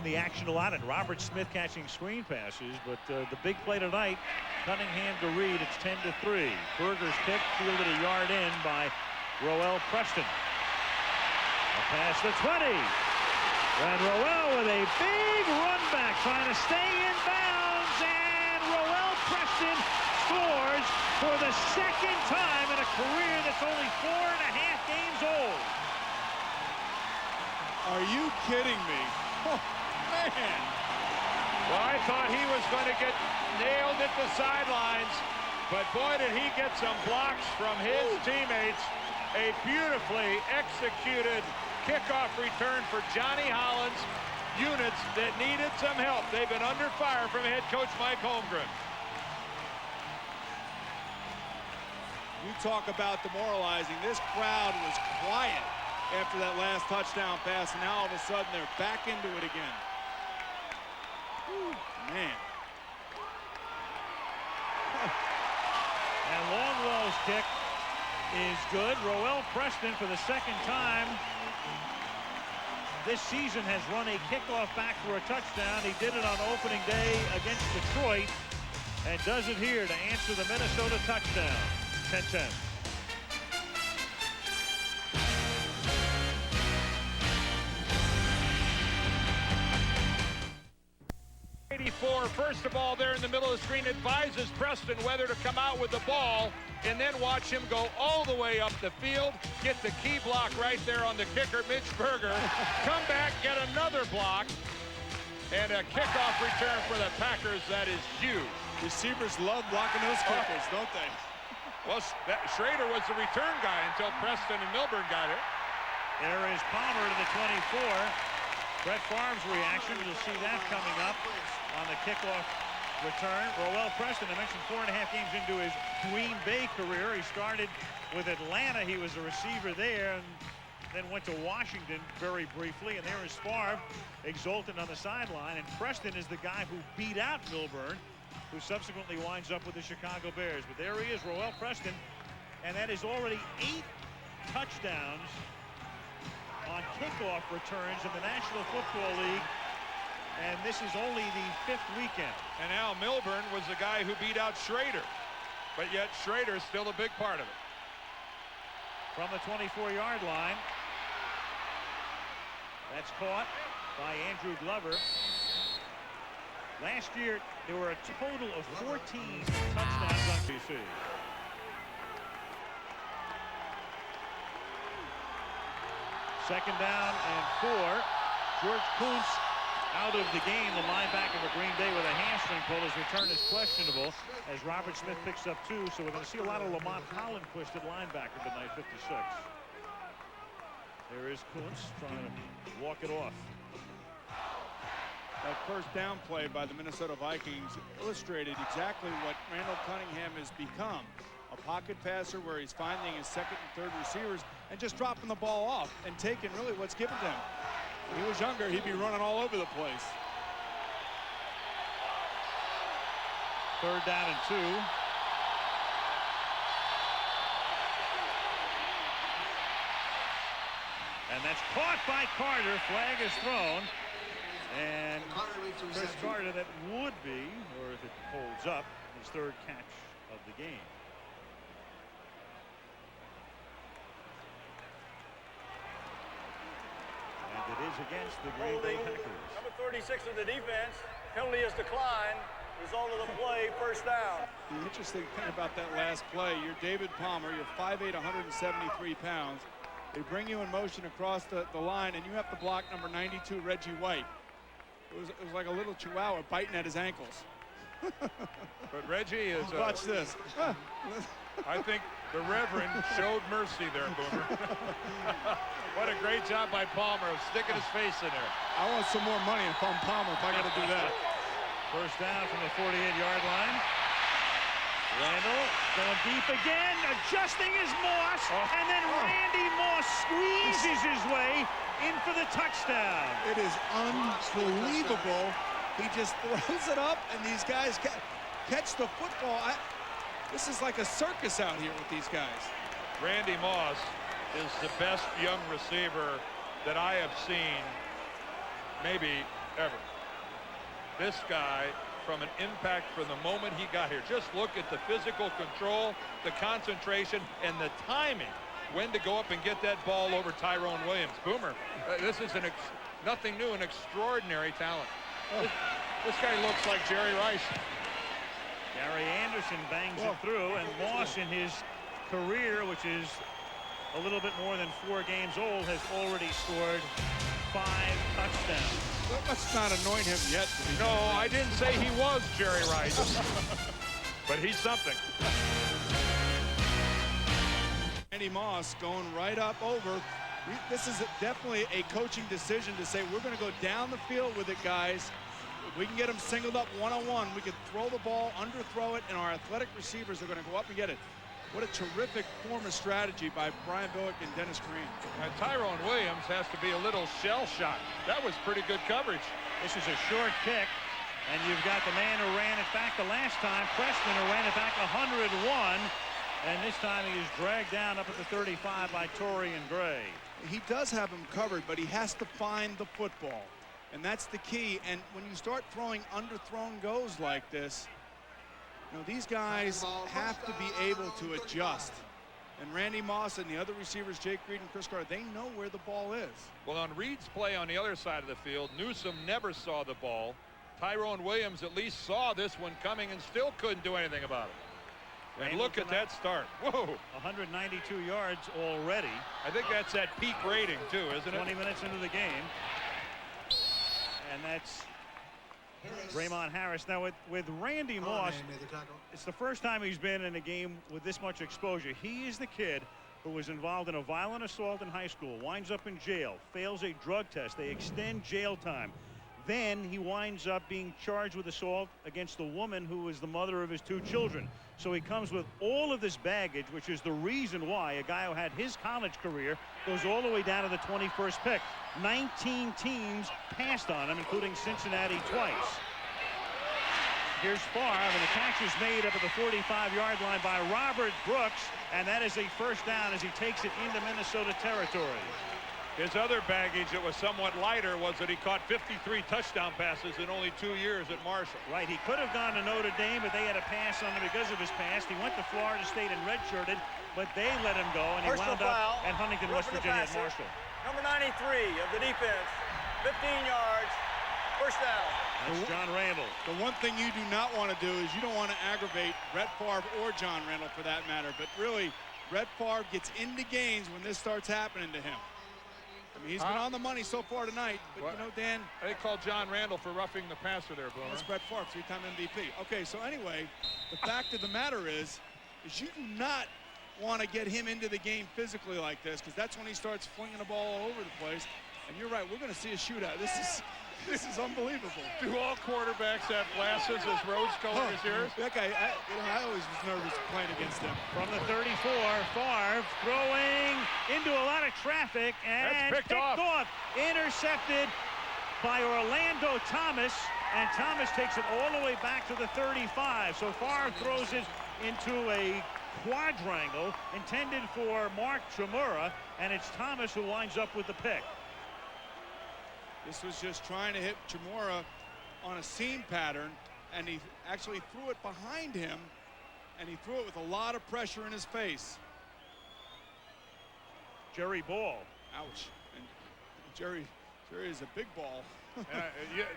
the action a lot, and Robert Smith catching screen passes. But the big play tonight, Cunningham to Reed, it's 10-3. Berger's kick fielded a yard in by Roel Preston. A pass to 20. And Roel with a big run back, trying to stay in bounds, and Roel Preston scores for the second time in a career that's only 4.5 games old. Are you kidding me? Oh, man. Well, I thought he was going to get nailed at the sidelines, but boy, did he get some blocks from his teammates. A beautifully executed kickoff return for Johnny Hollins. units that needed some help. They've been under fire from head coach Mike Holmgren. You talk about demoralizing. This crowd was quiet after that last touchdown pass, and now all of a sudden they're back into it again. Whew, man. And Longwell's kick is good. Roel Preston, for the second time this season, has run a kickoff back for a touchdown. He did it on opening day against Detroit and does it here to answer the Minnesota touchdown. 10-10. 84, first of all, there in the middle of the screen, advises Preston whether to come out with the ball, and then watch him go all the way up the field, get the key block right there on the kicker, Mitch Berger, come back, get another block, and a kickoff return for the Packers. That is huge. Receivers love blocking those kickers, don't they? Well, Schrader was the return guy until Preston and Milburn got it. There is Palmer to the 24. Brett Favre's reaction, you'll see that coming up on the kickoff return. Roel Preston, I mentioned 4.5 games into his Green Bay career. He started with Atlanta. He was a receiver there and then went to Washington very briefly. And there is Favre, exultant on the sideline. And Preston is the guy who beat out Milburn, who subsequently winds up with the Chicago Bears. But there he is, Roel Preston. And that is already 8 touchdowns on kickoff returns in the National Football League, and this is only the 5th weekend. And Al Milburn was the guy who beat out Schrader, but yet Schrader is still a big part of it. From the 24-yard line, that's caught by Andrew Glover. Last year, there were a total of 14 touchdowns on BC. Second down and 4. George Kuntz out of the game. The linebacker for Green Bay with a hamstring pull. His return is questionable as Robert Smith picks up 2. So we're going to see a lot of Lamont Hollandquist at linebacker tonight, 56. There is Kuntz trying to walk it off. That first down play by the Minnesota Vikings illustrated exactly what Randall Cunningham has become. A pocket passer where he's finding his second and third receivers and just dropping the ball off and taking really what's given to him. When he was younger, he'd be running all over the place. Third down and 2. And that's caught by Carter. Flag is thrown. And Cris Carter, that would be, or if it holds up, his 3rd catch of the game. And it is against the Green Bay Packers. Number 36 of the defense. Penalty is declined. Result of the play, first down. The interesting thing about that last play, you're David Palmer, you're 5'8", 173 pounds. They bring you in motion across the line, and you have to block number 92, Reggie White. It was like a little chihuahua biting at his ankles. But Reggie is... Watch this. I think the Reverend showed mercy there, Boomer. What a great job by Palmer of sticking his face in there. I want some more money if I'm Palmer if I got to do that. First down from the 48-yard line. Randall going deep again, adjusting his Moss, and then Randy Moss squeezes his way in for the touchdown. It is unbelievable. He just throws it up, and these guys catch the football. This is like a circus out here with these guys. Randy Moss is the best young receiver that I have seen maybe ever. This guy, from an impact from the moment he got here, just look at the physical control, the concentration, and the timing when to go up and get that ball over Tyrone Williams. Boomer, this is nothing new, an extraordinary talent. This guy looks like Jerry Rice. Gary Anderson bangs it through, and Moss in his career, which is a little bit more than 4 games old, has already scored 5 touchdowns. Let's not anoint him yet. No, I didn't say he was Jerry Rice, but he's something. Randy Moss going right up over This is definitely a coaching decision to say we're going to go down the field with it, guys. We can get them singled up one-on-one. We can throw the ball, underthrow it, and our athletic receivers are going to go up and get it. What a terrific form of strategy by Brian Bowick and Dennis Green. And Tyrone Williams has to be a little shell-shocked. That was pretty good coverage. This is a short kick, and you've got the man who ran it back the last time, Pressman, who ran it back 101, and this time he is dragged down up at the 35 by Torian Gray. He does have him covered, but he has to find the football, and that's the key. And when you start throwing underthrown goes like this, you know, these guys have to be able to adjust. And Randy Moss and the other receivers, Jake Reed and Cris Carter, they know where the ball is. Well, on Reed's play on the other side of the field, Newsome never saw the ball. Tyrone Williams at least saw this one coming and still couldn't do anything about it. And look at that start. Whoa. 192 yards already. I think that's at peak rating, too, isn't it? 20 minutes into the game. And that's Raymond Harris. Now, with Randy Moss, it's the first time he's been in a game with this much exposure. He is the kid who was involved in a violent assault in high school, winds up in jail, fails a drug test. They extend jail time. Then he winds up being charged with assault against the woman who is the mother of his 2 children. So he comes with all of this baggage, which is the reason why a guy who had his college career goes all the way down to the 21st pick. 19 teams passed on him, including Cincinnati twice. Here's Favre, and the catch is made up at the 45-yard line by Robert Brooks, and that is a first down as he takes it into Minnesota territory. His other baggage that was somewhat lighter was that he caught 53 touchdown passes in only 2 years at Marshall. Right, he could have gone to Notre Dame, but they had a pass on him because of his past. He went to Florida State and redshirted, but they let him go, and he wound up at Huntington, West Virginia at Marshall. Number 93 of the defense, 15 yards, first down. That's John Randall. The one thing you do not want to do is you don't want to aggravate Brett Favre or John Randall for that matter, but really, Brett Favre gets into games when this starts happening to him. I mean, he's been on the money so far tonight, but you know, Dan. They called John Randall for roughing the passer there, Boomer. That's Brett Favre, 3-time MVP. Okay, so anyway, the fact of the matter is you do not want to get him into the game physically like this, because that's when he starts flinging the ball all over the place. And you're right, we're going to see a shootout. This is unbelievable. Do all quarterbacks have glasses as rose color as yours? That guy, I always was nervous playing against him. From the 34, Favre throwing into a lot of traffic, and picked off. Intercepted by Orlando Thomas, and Thomas takes it all the way back to the 35. So Favre throws it into a quadrangle intended for Mark Chmura, and it's Thomas who winds up with the pick. This was just trying to hit Chmura on a seam pattern, and he actually threw it behind him, and he threw it with a lot of pressure in his face. Jerry Ball. Ouch. And Jerry is a big ball.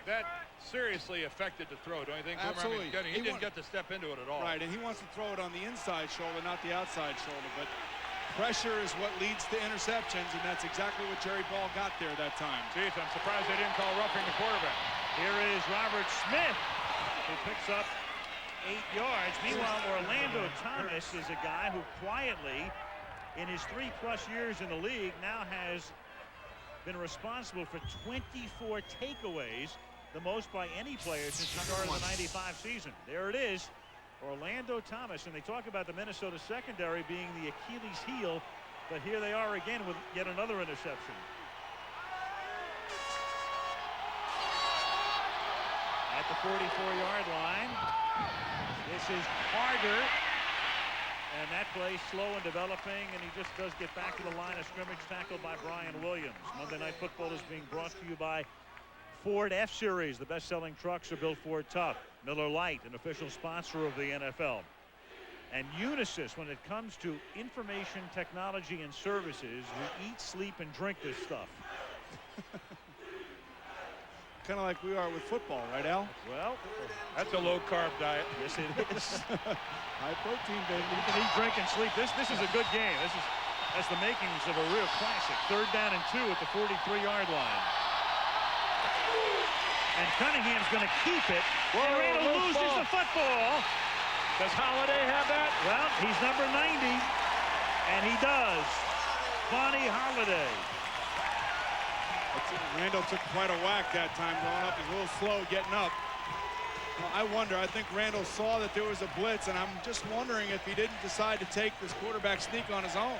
That seriously affected the throw, don't you think? Absolutely. I mean, he didn't get to step into it at all. Right, and he wants to throw it on the inside shoulder, not the outside shoulder. But pressure is what leads to interceptions, and that's exactly what Jerry Ball got there that time. Chief, I'm surprised they didn't call roughing the quarterback. Here is Robert Smith, who picks up 8 yards. Meanwhile, Orlando Thomas is a guy who quietly, in his 3+ years in the league, now has been responsible for 24 takeaways, the most by any player since the start of the '95 season. There it is, Orlando Thomas, and they talk about the Minnesota secondary being the Achilles heel, but here they are again with yet another interception. At the 44-yard line, this is Carter. And that play slow and developing, and he just does get back to the line of scrimmage, tackled by Brian Williams. Monday Night Football is being brought to you by Ford F-Series. The best-selling trucks are built Ford tough. Miller Lite, an official sponsor of the NFL. And Unisys, when it comes to information technology and services, we eat, sleep, and drink this stuff. Kind of like we are with football, right, Al? Well, that's a low-carb diet. Yes, it is. High protein, baby. You can eat, drink, and sleep. This is a good game. That's the makings of a real classic. 3rd down and 2 at the 43-yard line. And Cunningham's going to keep it. Whoa, and Randall loses the football. Does Holiday have that? Well, he's number 90, and he does. Bonnie Holiday. Randall took quite a whack that time going up. He's a little slow getting up. Well, I wonder, I think Randall saw that there was a blitz, and I'm just wondering if he didn't decide to take this quarterback sneak on his own.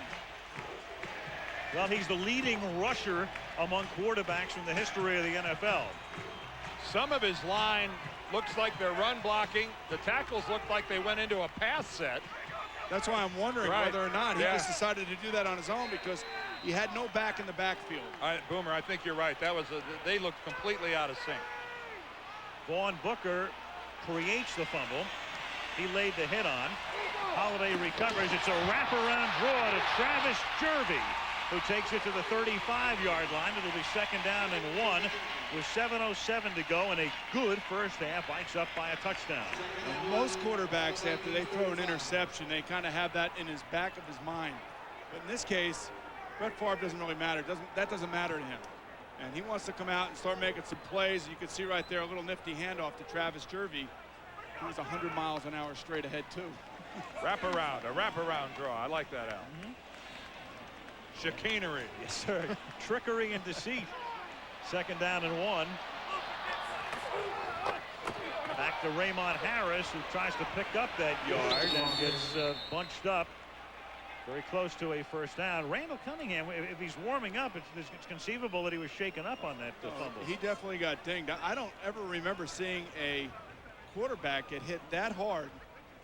Well, he's the leading rusher among quarterbacks in the history of the NFL. Some of his line looks like they're run blocking. The tackles look like they went into a pass set. That's why I'm wondering whether or not he just decided to do that on his own, because he had no back in the backfield. Boomer, I think you're right. That was they looked completely out of sync. Vaughn Booker creates the fumble. He laid the hit on. Holiday recovers. It's a wraparound draw to Travis Jervey, who takes it to the 35-yard line. It'll be 2nd down and 1 with 7:07 to go and a good first half. Vikes up by a touchdown. And most quarterbacks, after they throw an interception, they kind of have that in his back of his mind. But in this case, Brett Favre doesn't really matter. That doesn't matter to him. And he wants to come out and start making some plays. You can see right there a little nifty handoff to Travis Jervey. He was 100 miles an hour straight ahead, too. A wraparound draw. I like that, Al. Chicanery. Yes, sir. Trickery and deceit. 2nd down and 1. Back to Raymond Harris, who tries to pick up that yard and gets bunched up. Very close to a first down. Randall Cunningham, if he's warming up, it's conceivable that he was shaken up on that fumble. He definitely got dinged. I don't ever remember seeing a quarterback get hit that hard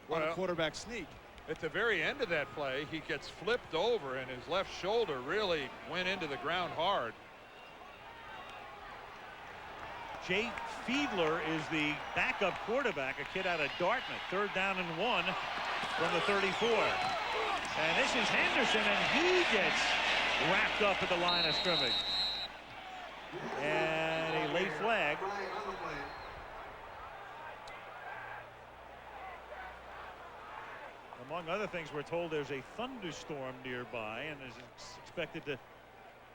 on a quarterback sneak. At the very end of that play, he gets flipped over and his left shoulder really went into the ground hard. Jay Fiedler is the backup quarterback, a kid out of Dartmouth. 3rd down and 1 from the 34. And this is Henderson, and he gets wrapped up at the line of scrimmage. And a late flag. Among other things, we're told there's a thunderstorm nearby and is expected to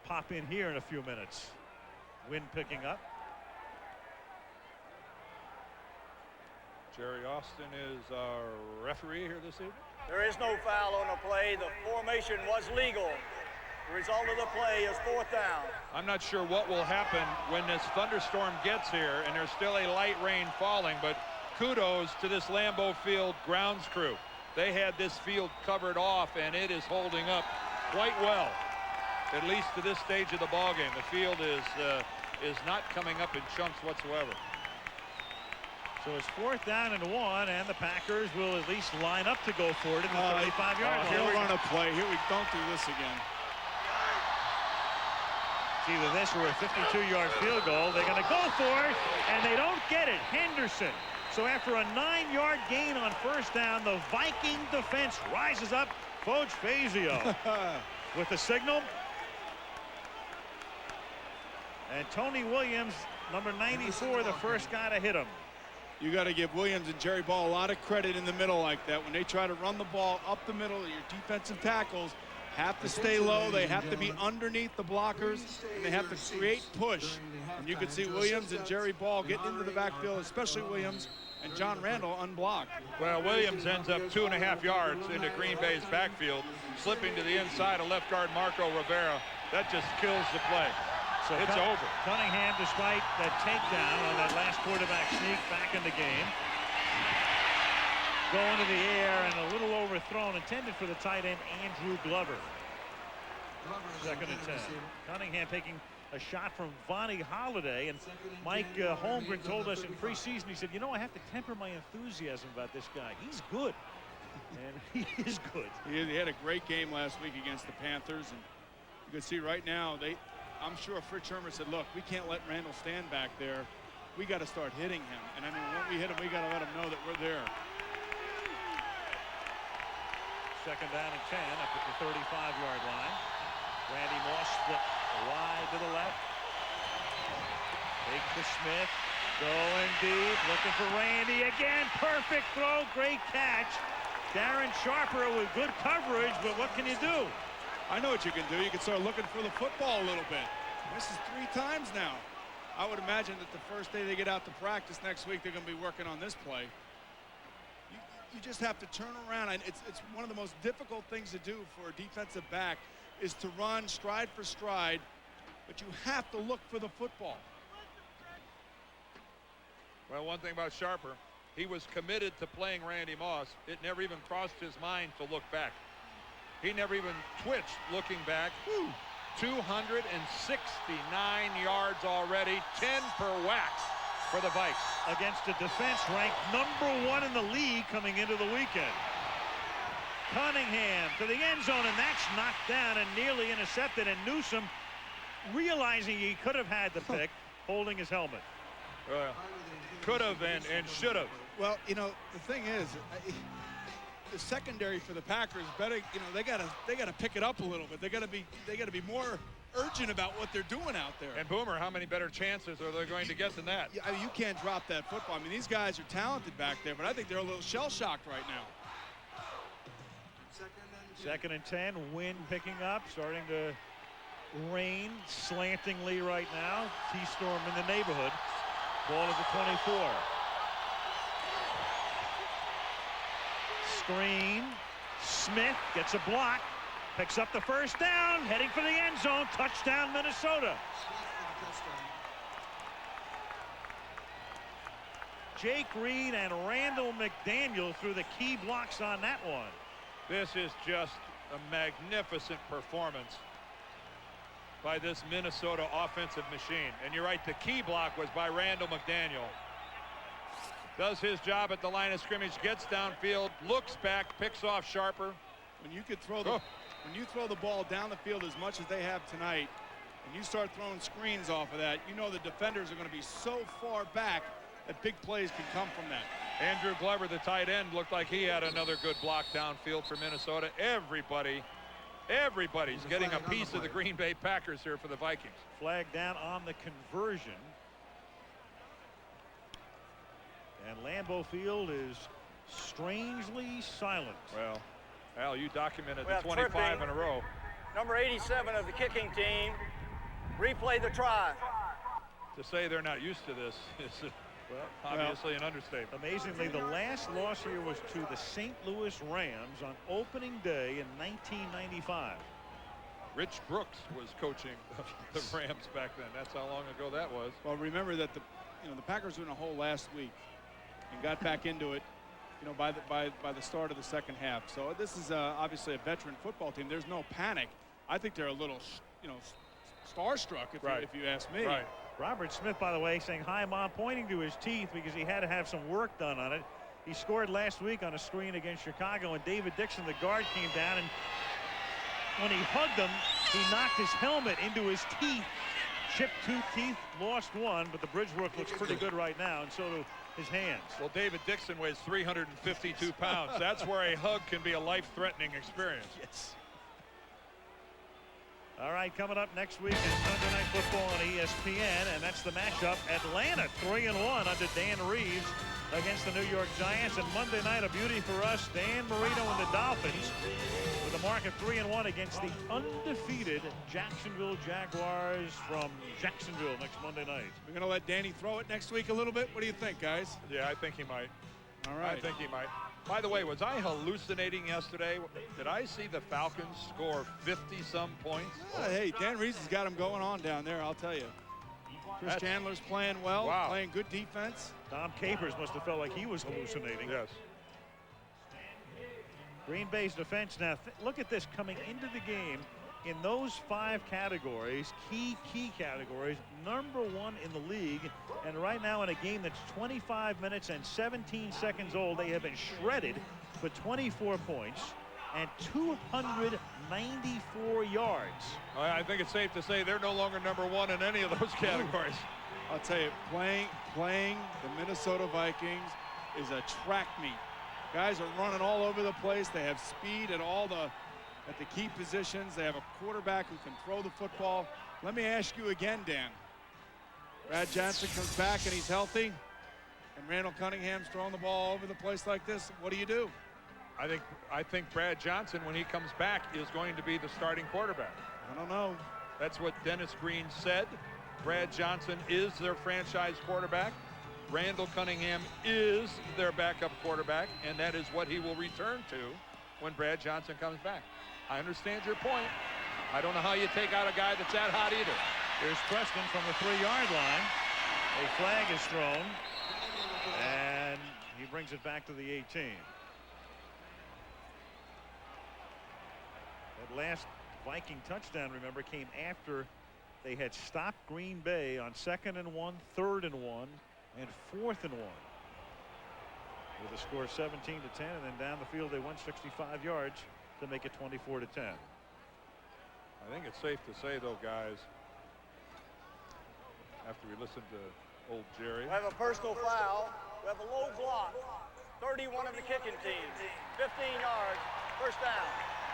pop in here in a few minutes. Wind picking up. Jerry Austin is our referee here this evening. There is no foul on the play. The formation was legal. The result of the play is 4th down. I'm not sure what will happen when this thunderstorm gets here and there's still a light rain falling, but kudos to this Lambeau Field grounds crew. They had this field covered off and it is holding up quite well, at least to this stage of the ball game. The field is not coming up in chunks whatsoever. So it's 4th down and 1, and the Packers will at least line up to go for it in the 35-yard line. Here we're going to play. Here we don't do this again. It's either this or a 52-yard field goal. They're going to go for it, and they don't get it. Henderson. So after a 9-yard gain on first down, the Viking defense rises up. Coach Fazio with the signal. And Tony Williams, number 94, the first guy to hit him. You got to give Williams and Jerry Ball a lot of credit in the middle like that. When they try to run the ball up the middle, your defensive tackles have to stay low. They have to be underneath the blockers, and they have to create push. And you can see Williams and Jerry Ball getting into the backfield, especially Williams and John Randall unblocked. Well, Williams ends up 2.5 yards into Green Bay's backfield, slipping to the inside of left guard Marco Rivera. That just kills the play. So it's over. Cunningham, despite that takedown on that last quarterback sneak, back in the game. Going to the air and a little overthrown, intended for the tight end Andrew Glover. 2nd and 10. Cunningham taking a shot from Vonnie Holiday, and Mike Holmgren told us in preseason, he said, you know, I have to temper my enthusiasm about this guy. He's good, and he is good. He had a great game last week against the Panthers, and you can see right now, I'm sure Fritz Hermer said, look, we can't let Randall stand back there. We got to start hitting him. And I mean, when we hit him, we got to let him know that we're there. 2nd down and 10 up at the 35-yard line. Randy Moss split wide to the left. Fake to Smith. Going deep. Looking for Randy again. Perfect throw. Great catch. Darren Sharper with good coverage, but what can you do? I know what you can do. You can start looking for the football a little bit. This is 3 times now. I would imagine that the first day they get out to practice next week, they're going to be working on this play. You just have to turn around. And it's one of the most difficult things to do for a defensive back is to run stride for stride but you have to look for the football. Well, one thing about Sharper, he was committed to playing Randy Moss. It never even crossed his mind to look back. He never even twitched looking back. 269 yards already, 10 per whack for the Vikes. Against a defense ranked #1 in the league coming into the weekend. Cunningham to the end zone, and that's knocked down and nearly intercepted. And Newsome, realizing he could have had the pick, holding his helmet. Well, could have and should have. Well, you know, the thing is, the secondary for the Packers better, you know, they gotta pick it up a little bit. They gotta be more urgent about what they're doing out there. And Boomer, how many better chances are they going to get than that? I mean, you can't drop that football. I mean, these guys are talented back there, but I think they're a little shell-shocked right now. 2nd and 10, wind picking up, starting to rain slantingly right now. T-storm in the neighborhood. Ball at the 24. Screen. Smith gets a block. Picks up the first down. Heading for the end zone. Touchdown, Minnesota. Jake Reed and Randall McDaniel threw the key blocks on that one. This is just a magnificent performance by this Minnesota offensive machine. And you're right, the key block was by Randall McDaniel. Does his job at the line of scrimmage, gets downfield, looks back, picks off Sharper. When you could throw when you throw the ball down the field as much as they have tonight, and you start throwing screens off of that, you know the defenders are going to be so far back that big plays can come from that. Andrew Glover, the tight end, looked like he had another good block downfield for Minnesota. Everybody's getting a piece of the Green Bay Packers here for the Vikings. Flag down on the conversion. And Lambeau Field is strangely silent. Well, Al, you documented We the have 25 tripping. in a row. Number 87 of the kicking team. Replay the try. To say they're not used to this is obviously an understatement. Amazingly, the last loss here was to the St. Louis Rams on opening day in 1995. Rich Brooks was coaching the Rams back then. That's how long ago that was. Well, remember that the Packers were in a hole last week and got back into it, by the start of the second half. So this is obviously a veteran football team. There's no panic. I think they're a little, starstruck if you ask me. Right. Robert Smith, by the way, saying hi, Mom, pointing to his teeth because he had to have some work done on it. He scored last week on a screen against Chicago, and David Dixon, the guard, came down, and when he hugged him, he knocked his helmet into his teeth. Chipped 2 teeth, lost 1, but the bridge work looks pretty good right now, and so do his hands. Well, David Dixon weighs 352 pounds. That's where a hug can be a life-threatening experience. Yes. All right, coming up next week is Sunday Night Football on ESPN, and that's the matchup. Atlanta 3-1 under Dan Reeves against the New York Giants, and Monday night a beauty for us, Dan Marino and the Dolphins with a mark of 3-1 against the undefeated Jacksonville Jaguars from Jacksonville next Monday night. We're going to let Danny throw it next week a little bit. What do you think, guys? Yeah, I think he might. All right. I think he might. By the way, was I hallucinating yesterday? Did I see the Falcons score 50-some points? Hey, Dan Reeves has got him going on down there, I'll tell you. Chris Chandler's playing well, playing good defense. Tom Capers must have felt like he was hallucinating. Yes. Green Bay's defense now, look at this coming into the game. In those 5 categories, key categories, #1 in the league. And right now in a game that's 25 minutes and 17 seconds old, they have been shredded for 24 points and 294 yards. I think it's safe to say they're no longer #1 in any of those categories. I'll tell you, playing the Minnesota Vikings is a track meet. Guys are running all over the place. They have speed at at the key positions. They have a quarterback who can throw the football. Let me ask you again, Dan. Brad Johnson comes back and he's healthy, and Randall Cunningham's throwing the ball all over the place like this. What do you do? I think Brad Johnson, when he comes back, is going to be the starting quarterback. I don't know. That's what Dennis Green said. Brad Johnson is their franchise quarterback. Randall Cunningham is their backup quarterback, and that is what he will return to when Brad Johnson comes back. I understand your point. I don't know how you take out a guy that's that hot either. Here's Preston from the 3-yard line. A flag is thrown, and he brings it back to the 18. That last Viking touchdown, remember, came after they had stopped Green Bay on 2nd and 1, 3rd and 1, and 4th and 1. With a score 17-10, and then down the field they went 65 yards to make it 24-10. I think it's safe to say, though, guys, after we listen to old Jerry. We have a personal foul. We have a low block. 31 of the kicking team. 15 yards. First down.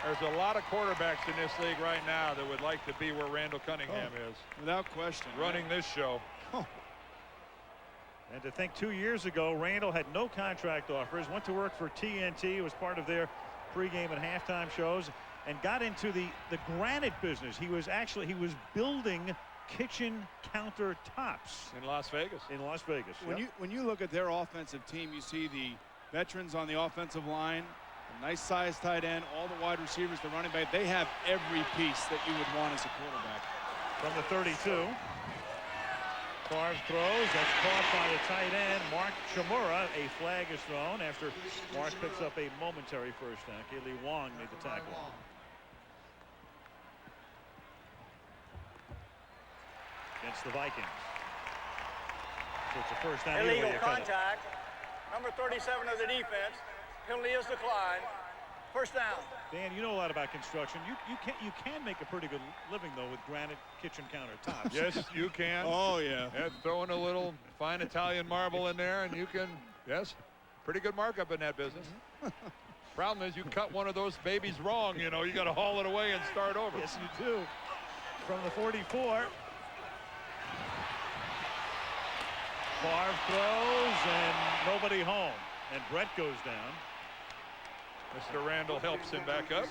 There's a lot of quarterbacks in this league right now that would like to be where Randall Cunningham is. Without question. Running this show. And to think 2 years ago, Randall had no contract offers, went to work for TNT, was part of their pregame and halftime shows, and got into the granite business. He was building kitchen countertops in Las Vegas. When you look at their offensive team, you see the veterans on the offensive line, a nice sized tight end, all the wide receivers, the running back. They have every piece that you would want as a quarterback. From the 32, Favre throws. That's caught by the tight end, Mark Chimura. A flag is thrown after Mark picks up a momentary first down. Kaylee Wong made the tackle. Against the Vikings. So it's a first down. Illegal contact. Number 37 of the defense. Penalty is declined. First down. Dan, you know a lot about construction. You can make a pretty good living though with granite kitchen countertops. Yes, you can. Oh yeah. Throw in a little fine Italian marble in there, and you can. Yes, pretty good markup in that business. Problem is, you cut one of those babies wrong. You know, you got to haul it away and start over. Yes, you do. From the 44. Favre throws and nobody home, and Brett goes down. Mr. Randall helps him back up.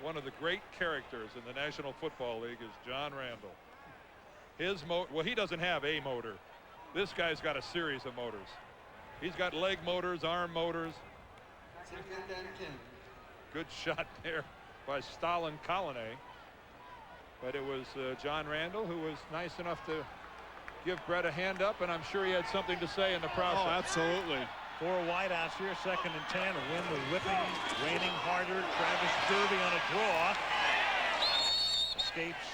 One of the great characters in the National Football League is John Randall. Well, he doesn't have a motor. This guy's got a series of motors. He's got leg motors, arm motors. Good shot there by Stalin Colonnay. But it was John Randall who was nice enough to give Brett a hand up, and I'm sure he had something to say in the process. Oh, absolutely. 4 wideouts here, 2nd and 10. A wind was whipping, raining harder. Travis Derby on a draw. Escapes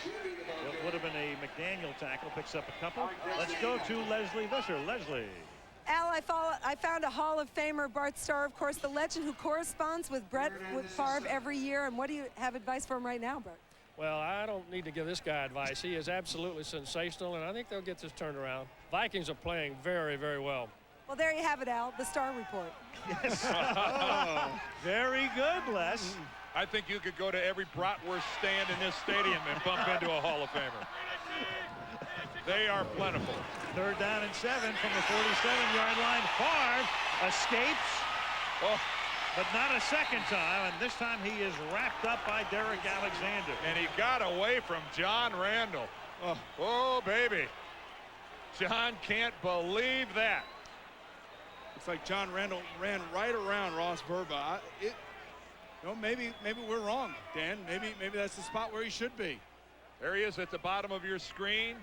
what would have been a McDaniel tackle, picks up a couple. Let's go to Leslie Visser. Leslie. Al, I found a Hall of Famer, Bart Starr, of course, the legend who corresponds with Brett Favre every year. And what do you have advice for him right now, Bart? Well, I don't need to give this guy advice. He is absolutely sensational, and I think they'll get this turned around. Vikings are playing very, very well. Well, there you have it, Al, the Star Report. Yes. Very good, Les. I think you could go to every bratwurst stand in this stadium and bump into a Hall of Famer. They are plentiful. 3rd down and 7 from the 47-yard line. Favre escapes. Oh. But not a second time, and this time he is wrapped up by Derek Alexander. And he got away from John Randall. Oh, baby. John can't believe that. Looks like John Randall ran right around Ross Verba. Maybe we're wrong, Dan. Maybe that's the spot where he should be. There he is at the bottom of your screen.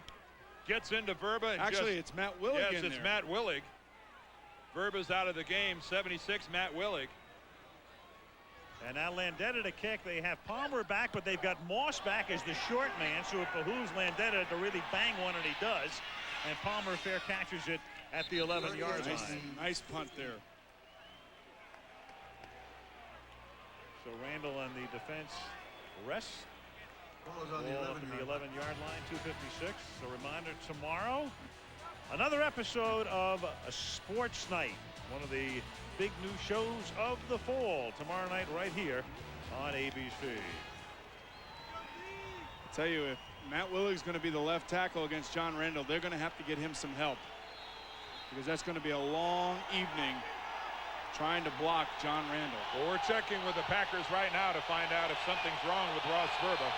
Gets into Verba. And actually, it's Matt Willig Yes, it's there. Matt Willig. Verba's out of the game. 76, Matt Willig. And now Landeta to kick. They have Palmer back, but they've got Moss back as the short man, so it behooves Landeta to really bang one, and he does. And Palmer fair catches it at the 11-yard line. Nice punt there. So Randall on the defense rests. Ball up at the 11-yard line, 2:56. A reminder, tomorrow, another episode of A Sports Night, one of the big new shows of the fall, tomorrow night right here on ABC. I'll tell you, if Matt Willig's going to be the left tackle against John Randall, they're going to have to get him some help, because that's going to be a long evening trying to block John Randall. Well, we're checking with the Packers right now to find out if something's wrong with Ross Verba.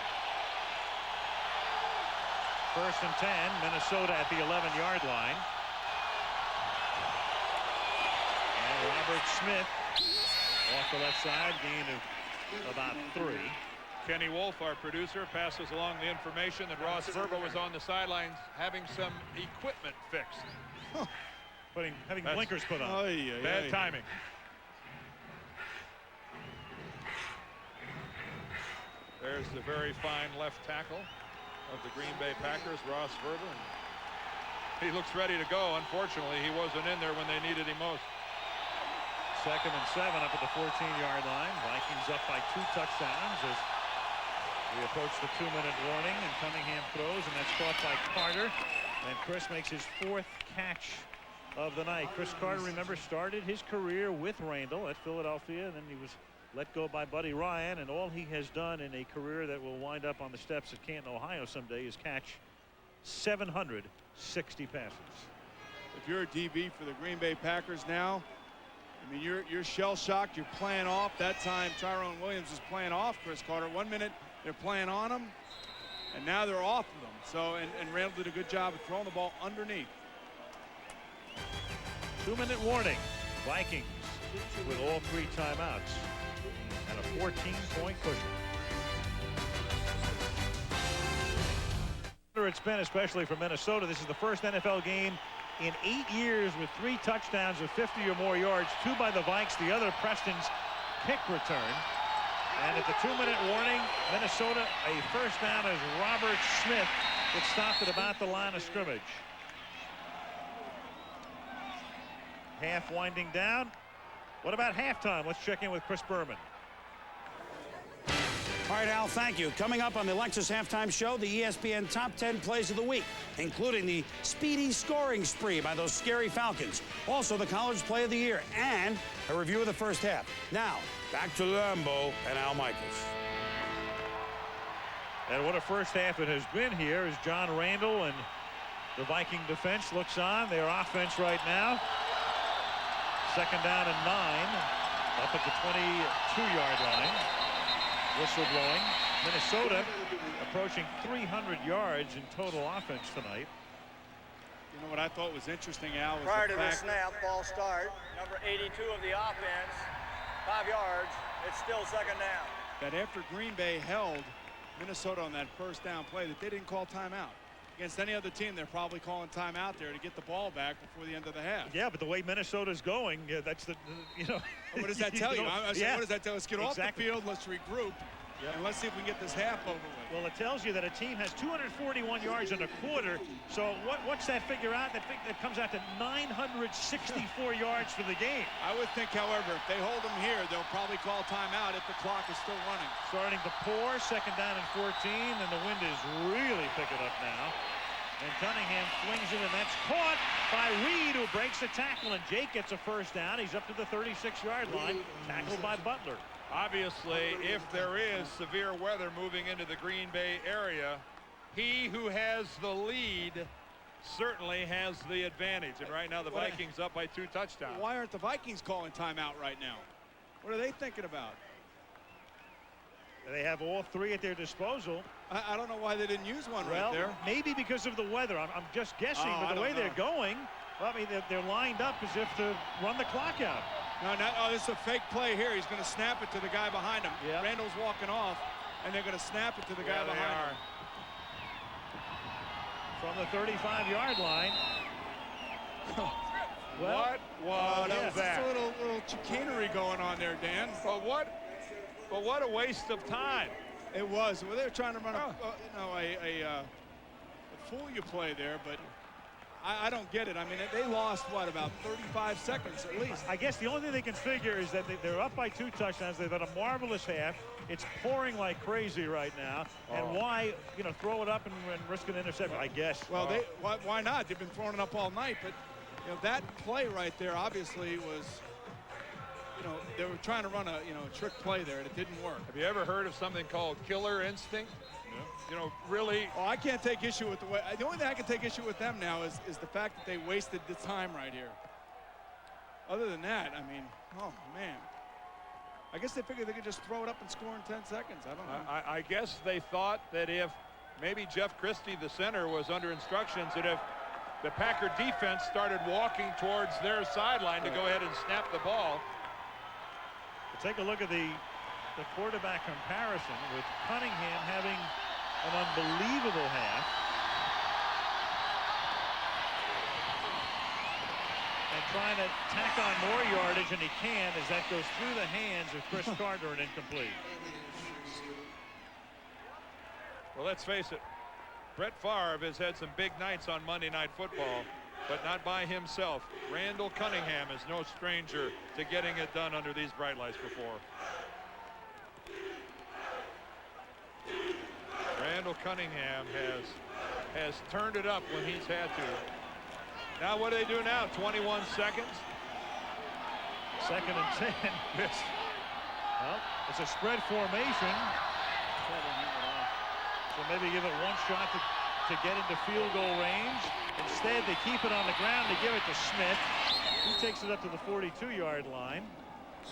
1st and 10, Minnesota at the 11-yard line. Robert Smith off the left side, gain of about 3. Kenny Wolf, our producer, passes along the information that Ross Verba was on the sidelines having some equipment fixed. Having blinkers put on. Bad timing. There's the very fine left tackle of the Green Bay Packers, Ross Verba. He looks ready to go. Unfortunately, he wasn't in there when they needed him most. 2nd and 7 up at the 14-yard line. Vikings up by 2 touchdowns as we approach the 2-minute warning, and Cunningham throws, and that's caught by Carter. And Cris makes his 4th catch of the night. Cris Carter, remember, started his career with Randall at Philadelphia, and then he was let go by Buddy Ryan, and all he has done in a career that will wind up on the steps at Canton, Ohio someday is catch 760 passes. If you're a DB for the Green Bay Packers now, I mean, you're shell-shocked. You're playing off. That time, Tyrone Williams was playing off Cris Carter. 1 minute, they're playing on him, and now they're off of him. So, and Randall did a good job of throwing the ball underneath. 2-minute warning. Vikings with all 3 timeouts and a 14-point cushion. It's been, especially for Minnesota. This is the first NFL game in 8 years with 3 touchdowns of 50 or more yards, 2 by the Vikes, the other Preston's kick return. And at the 2-minute warning, Minnesota, a first down as Robert Smith gets stopped at about the line of scrimmage. Half winding down. What about halftime? Let's check in with Chris Berman. All right, Al, thank you. Coming up on the Lexus Halftime Show, the ESPN Top 10 Plays of the Week, including the speedy scoring spree by those scary Falcons. Also, the College Play of the Year and a review of the first half. Now, back to Lambeau and Al Michaels. And what a first half it has been here as John Randall and the Viking defense looks on. Their offense right now. 2nd down and 9 up at the 22-yard line. Whistle blowing. Minnesota approaching 300 yards in total offense tonight. You know what I thought was interesting, Al, was prior the to the fact snap, ball start, number 82 of the offense, 5 yards, it's still 2nd down. that after Green Bay held Minnesota on that first down play, that they didn't call timeout. Against any other team, they're probably calling timeout there to get the ball back before the end of the half. Yeah, but the way Minnesota's going, that's the, you know. What does that tell you? I Yeah. What does that tell us? Get off the field, let's regroup, and let's see if we can get this half over with. Well, it tells you that a team has 241 yards in a quarter. So what's that figure out? That comes out to 964 yards for the game. I would think, however, if they hold them here, they'll probably call timeout if the clock is still running. Starting to pour, 2nd down and 14, and the wind is really picking up now. And Cunningham flings it, and that's caught by Reed, who breaks the tackle, and Jake gets a first down. He's up to the 36-yard line, tackled by Butler. Obviously, if there is severe weather moving into the Green Bay area, he who has the lead certainly has the advantage. And right now the Vikings up by 2 touchdowns. Why aren't the Vikings calling timeout right now? What are they thinking about? They have all 3 at their disposal. I don't know why they didn't use one right there. Maybe because of the weather. I'm just guessing, but the way they're going, well, I mean, they're lined up as if to run the clock out. No, this is a fake play here. He's going to snap it to the guy behind him. Yep. Randall's walking off, and they're going to snap it to the guy behind him. From the 35-yard line. What was that? There's a little chicanery going on there, Dan. But what a waste of time. It was. Well, they were trying to run a fool you play there, but I don't get it. I mean, they lost, what, about 35 seconds at least. I guess the only thing they can figure is that they're up by 2 touchdowns. They've had a marvelous half. It's pouring like crazy right now. And why, throw it up and risk an interception, I guess. Well, why not? They've been throwing it up all night. But, that play right there obviously was, they were trying to run a, trick play there, and it didn't work. Have you ever heard of something called killer instinct? Really. Oh, I can't take issue with the way. The only thing I can take issue with them now is the fact that they wasted the time right here. Other than that, I mean, oh man. I guess they figured they could just throw it up and score in 10 seconds. I don't know. I guess they thought that if maybe Jeff Christie, the center, was under instructions that if the Packer defense started walking towards their sideline to go ahead and snap the ball. Take a look at the the quarterback comparison with Cunningham having an unbelievable half. And trying to tack on more yardage, and he can, as that goes through the hands of Cris Carter and incomplete. Well, let's face it, Brett Favre has had some big nights on Monday Night Football, but not by himself. Randall Cunningham is no stranger to getting it done under these bright lights before. Randall Cunningham has turned it up when he's had to. Now what do they do now? 21 seconds. 2nd and 10. Yes. Well, it's a spread formation. So maybe give it one shot to get into field goal range. Instead, they keep it on the ground. They give it to Smith. He takes it up to the 42-yard line.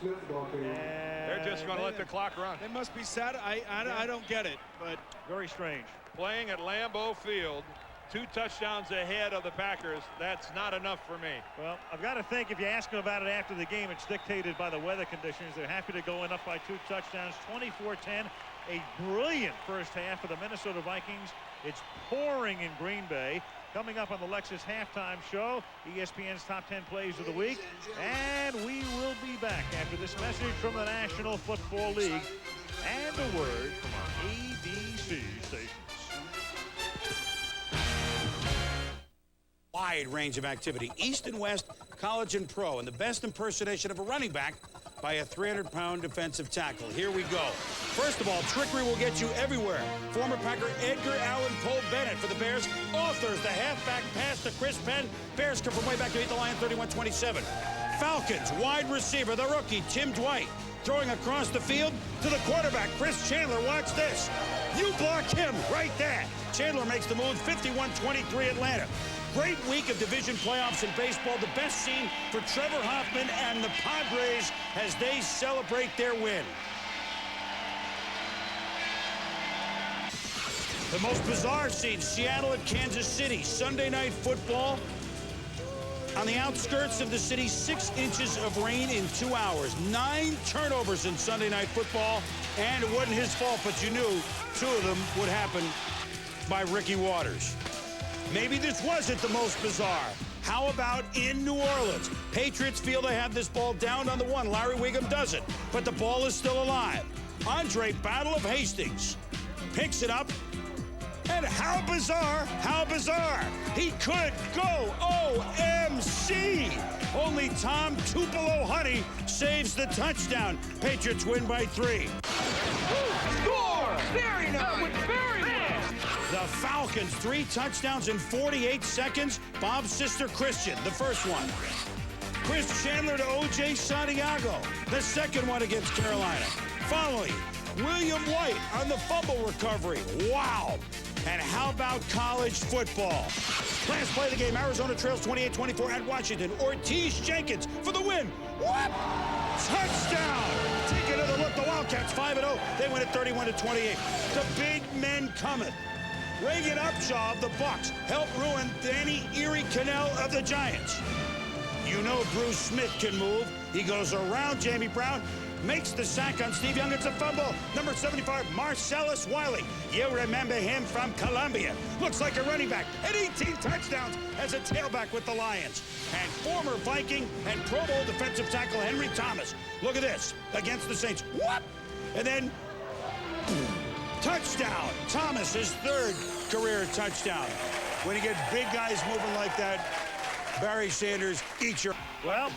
They're just going to let the clock run. They must be sad. I don't get it, but very strange. Playing at Lambeau Field, 2 touchdowns ahead of the Packers. That's not enough for me. Well, I've got to think if you ask them about it after the game, it's dictated by the weather conditions. They're happy to go in up by 2 touchdowns, 24-10. A brilliant first half for the Minnesota Vikings. It's pouring in Green Bay. Coming up on the Lexus halftime show, ESPN's top 10 plays of the week. And we will be back after this message from the National Football League and a word from our ABC stations. Wide range of activity, East and West, college and pro, and the best impersonation of a running back by a 300-pound defensive tackle. Here we go. First of all, trickery will get you everywhere. Former Packer Edgar Allan Poe Bennett for the Bears authors the halfback pass to Chris Penn. Bears come from way back to beat the Lions 31-27. Falcons wide receiver, the rookie Tim Dwight, throwing across the field to the quarterback Chris Chandler. Watch this. You block him right there. Chandler makes the move. 51-23 Atlanta. Great week of division playoffs in baseball. The best scene for Trevor Hoffman and the Padres as they celebrate their win. The most bizarre scene, Seattle at Kansas City. Sunday Night Football. On the outskirts of the city, 6 inches of rain in 2 hours. 9 turnovers in Sunday Night Football. And it wasn't his fault, but you knew 2 of them would happen by Ricky Waters. Maybe this wasn't the most bizarre. How about in New Orleans? Patriots feel they have this ball down on the 1. Larry Wiggum doesn't, but the ball is still alive. Andre Battle of Hastings picks it up. And how bizarre, he could go OMC. Only Tom Tupelo Honey saves the touchdown. Patriots win by 3. Score! Very nice! Very nice! The Falcons, 3 touchdowns in 48 seconds. Bob's sister Christian, the first one. Chris Chandler to O.J. Santiago, the second one against Carolina. Following, William White on the fumble recovery. Wow. And how about college football? Last play of the game, Arizona trails 28-24 at Washington. Ortiz Jenkins for the win. What? Touchdown! Take another look. The Wildcats 5-0. They win at 31-28. The big men coming. Reagan Upshaw of the Bucks helped ruin Danny Erie Cannell of the Giants. You know Bruce Smith can move. He goes around Jamie Brown, makes the sack on Steve Young. It's a fumble. Number 75, Marcellus Wiley. You remember him from Columbia. Looks like a running back. And 18 touchdowns as a tailback with the Lions. And former Viking and Pro Bowl defensive tackle Henry Thomas. Look at this. Against the Saints. What? And then touchdown. Thomas, his 3rd career touchdown. When you get big guys moving like that, Barry Sanders, eat your... Well...